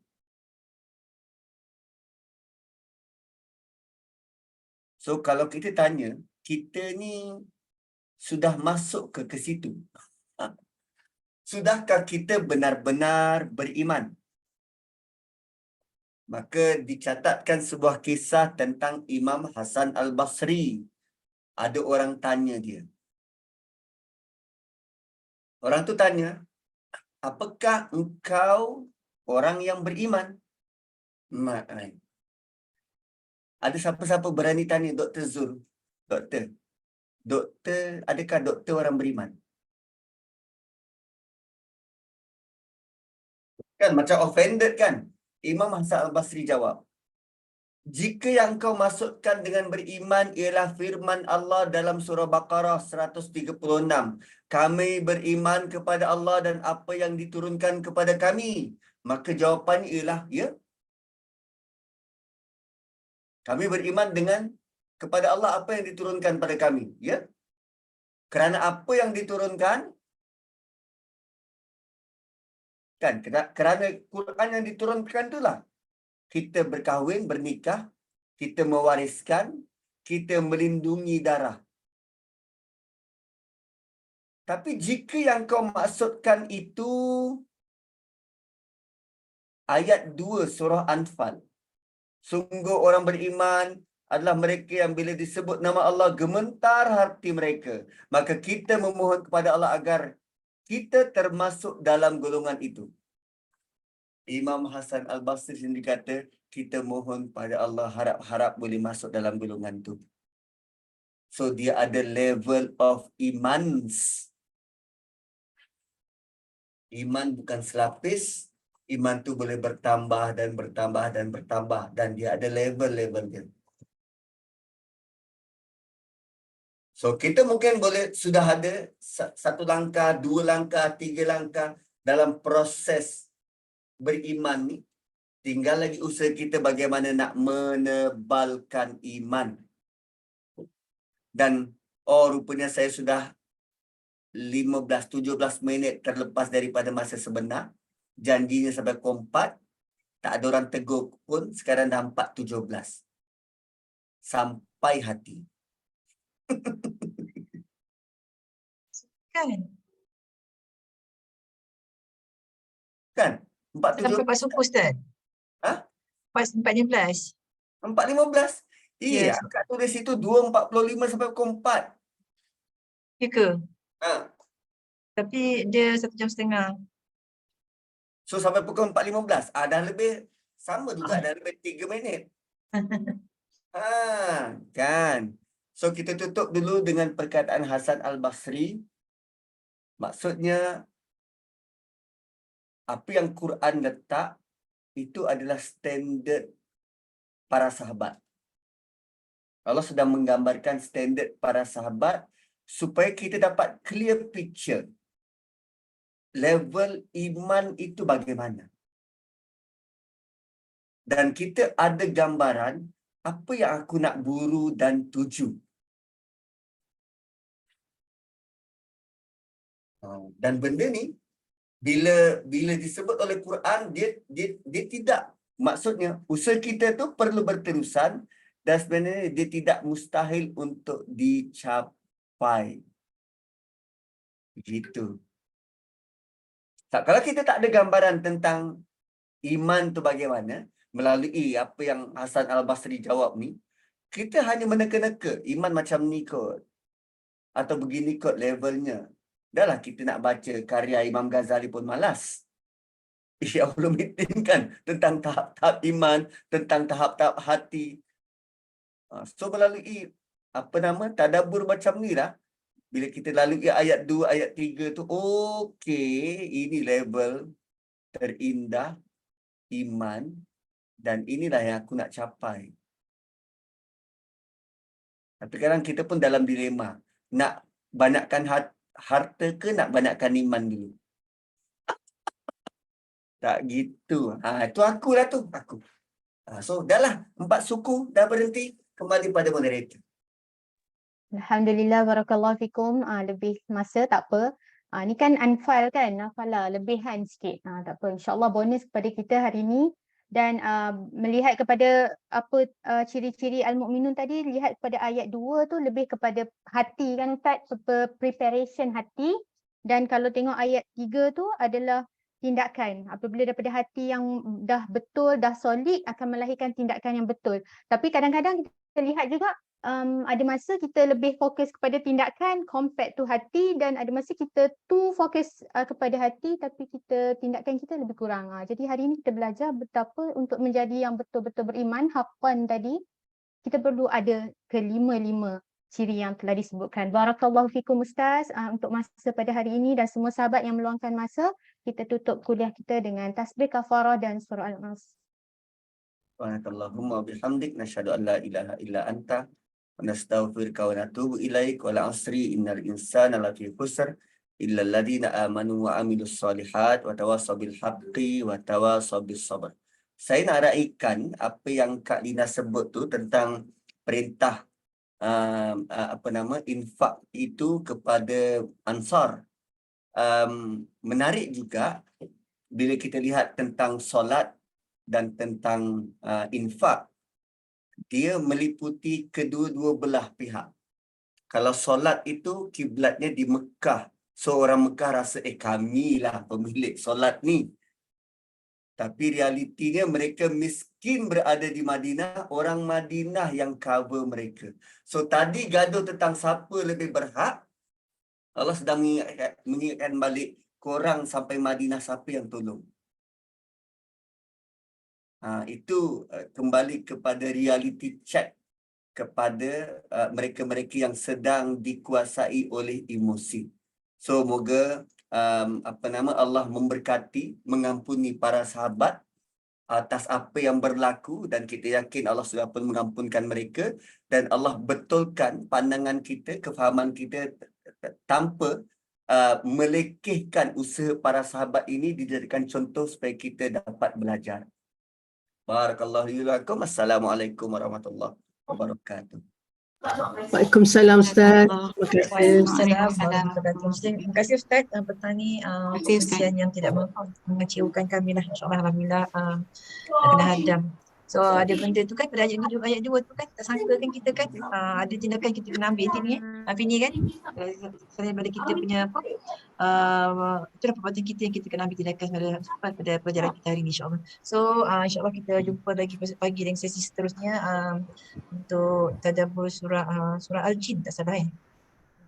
So kalau kita tanya, kita ni sudah masuk ke situ? Sudahkah kita benar-benar beriman? Maka dicatatkan sebuah kisah tentang Imam Hasan Al-Basri. Ada orang tanya dia. Orang tu tanya, apakah engkau orang yang beriman? Ada siapa-siapa berani tanya Dr. Zul? Doktor, adakah doktor orang beriman? Kan macam offended kan? Imam Hasan Al-Basri jawab, jika yang kau maksudkan dengan beriman ialah firman Allah dalam surah Baqarah 136. Kami beriman kepada Allah dan apa yang diturunkan kepada kami. Maka jawapannya ialah, ya. Kami beriman dengan kepada Allah apa yang diturunkan pada kami. Ya. Kerana apa yang diturunkan, kan, kerana Quran yang diturunkan itulah kita berkahwin, bernikah, kita mewariskan, kita melindungi darah. Tapi jika yang kau maksudkan itu ayat 2 surah Anfal. Sungguh orang beriman adalah mereka yang bila disebut nama Allah gemetar hati mereka. Maka kita memohon kepada Allah agar kita termasuk dalam golongan itu. Imam Hasan Al-Basri sendiri kata, kita mohon pada Allah harap-harap boleh masuk dalam golongan itu. So dia ada level of imans. Iman bukan selapis. Iman tu boleh bertambah dan bertambah dan bertambah. Dan dia ada level-level dia. So kita mungkin boleh sudah ada satu langkah, dua langkah, tiga langkah dalam proses beriman ni. Tinggal lagi usaha kita bagaimana nak menebalkan iman. Dan rupanya saya sudah 15-17 minit terlepas daripada masa sebenar. Janjinya sampai 4. Tak ada orang tegur pun. Sekarang dah 4:17. Sampai hati. Kan? Kan? Sampai 4:17. Pak Suku, Ustaz? Ha? 4:15. 4:15. Iya, Yes. kat tulis situ 2:45 sampai pukul 4. Ya ke? Ha. Tapi dia 1 jam setengah. So sampai pukul 4:15. Dah lebih sama juga, dah lebih 3 minit. Kan. So kita tutup dulu dengan perkataan Hasan Al-Basri. Maksudnya, apa yang Quran letak, itu adalah standard para sahabat. Allah sedang menggambarkan standard para sahabat supaya kita dapat clear picture. Level iman itu bagaimana. Dan kita ada gambaran apa yang aku nak buru dan tuju. Dan benda ni bila disebut oleh Quran, dia tidak, maksudnya usaha kita tu perlu berterusan dan sebenarnya dia tidak mustahil untuk dicapai. Begitu. Kalau kita tak ada gambaran tentang iman tu bagaimana, melalui apa yang Hasan Al-Basri jawab ni, kita hanya meneka-neka, iman macam ni kot. Atau begini kot levelnya. Dahlah kita nak baca karya Imam Ghazali pun malas. Ihya Ulumuddin kan, tentang tahap-tahap iman, tentang tahap-tahap hati. So melalui tadabbur macam ni lah. Bila kita lalui ayat 2, ayat 3 tu, okey, ini level terindah iman dan inilah yang aku nak capai. Tapi sekarang kita pun dalam dilema. Nak banyakkan harta ke nak banyakkan iman dulu? Tak gitu. Itu akulah tu. Aku. So, dah lah. 4 suku dah berhenti. Kembali pada moderator. Alhamdulillah, barakallahu fikum. Lebih masa, tak apa. Ni kan Anfal kan, Anfal lah, lebihan sikit. Tak apa, insyaAllah bonus kepada kita hari ni Dan melihat kepada apa ciri-ciri al-mukminun tadi, lihat kepada ayat 2 tu lebih kepada hati kan Ustaz, preparation hati. Dan kalau tengok ayat 3 tu adalah tindakan. Apabila daripada hati yang dah betul, dah solid akan melahirkan tindakan yang betul. Tapi kadang-kadang kita lihat juga ada masa kita lebih fokus kepada tindakan compared to hati, dan ada masa kita too fokus kepada hati tapi tindakan kita lebih kurang. Jadi hari ini kita belajar betapa untuk menjadi yang betul-betul beriman, haqqan tadi, kita perlu ada kelima-lima ciri yang telah disebutkan. Barakallahu fikum Ustaz untuk masa pada hari ini, dan semua sahabat yang meluangkan masa, kita tutup kuliah kita dengan tasbih kafarah dan surah Al-Nas. Subhanakallahumma bihamdik nasyhadu an la ilaha illa anta wa nastaghfiruka wa natubu ilaik wal asri innal insana lafi khusr illa alladziina amanu wa amilus solihat wa tawassaw bil haqqi wa tawassaw bis sabr. Saya nak raikan apa yang Kak Lina sebut tu tentang perintah infak itu kepada Ansar. Menarik juga bila kita lihat tentang solat dan tentang infak, dia meliputi kedua-dua belah pihak. Kalau solat itu kiblatnya di Mekah, so orang Mekah rasa kamilah pemilik solat ni. Tapi realitinya mereka miskin berada di Madinah, orang Madinah yang cover mereka. So tadi gaduh tentang siapa lebih berhak, Allah sedang mengingatkan balik, korang sampai Madinah siapa yang tolong. Itu kembali kepada reality check kepada mereka-mereka yang sedang dikuasai oleh emosi. So moga Allah memberkati, mengampuni para sahabat atas apa yang berlaku, dan kita yakin Allah sudah pun mengampunkan mereka, dan Allah betulkan pandangan kita, kefahaman kita tanpa melekehkan usaha para sahabat ini dijadikan contoh supaya kita dapat belajar. Barakallahu lakum. Assalamualaikum warahmatullahi wabarakatuh. Waalaikumsalam Ustaz. Terima kasih. Terima kasih Ustaz petang ni kesian yang tidak mengecewakan kami lah, insyaAllah. Alhamdulillah kena hadam. So ada benda tu kan pada ayat 2 tu kan, tak sangka kan kita kan ada tindakan kita kena ambil ni Fini kan, selain daripada kita punya itulah perbuatan kita yang kita kena ambil tindakan pada pelajaran kita hari ni insyaAllah. So insyaAllah kita jumpa lagi besok pagi dengan sesi seterusnya untuk tadabbur surah Al-Jin, tak salah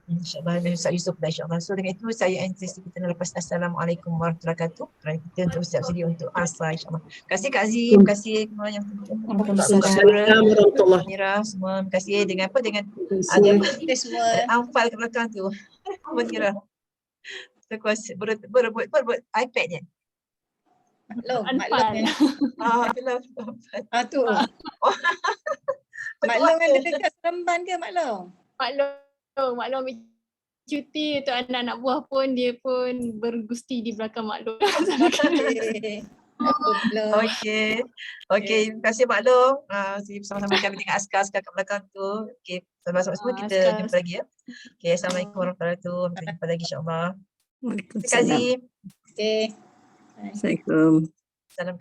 InsyaAllah dengan Ustaz Yusof dah insyaAllah. So dengan itu saya end sesi kita lepas. Assalamualaikum warahmatullahi wabarakatuh. Kerana kita untuk siap sedia untuk asal insyaAllah. Terima kasih Kak Azim, terima kasih semua yang Assalamualaikum warahmatullahi Mira semua. Terima kasih dengan apa, dengan ada semua Anfal ke belakang tu. Mira terkuasa buat iPad je. Maklum tu. Maklum kan dekat Seremban ke Maklum? Maklum ambil cuti untuk anak-anak buah pun, dia pun bergusti di belakang Maklum. Okey. Terima kasih Maklum. Sama-sama kami tengok askar kat belakang tu. Okey, sama-sama semua kita jumpa lagi ya. Okey, Assalamualaikum warahmatullahi wabarakatuh. Kita jumpa lagi insya-Allah. Terima kasih. Okey. Assalamualaikum. Salam.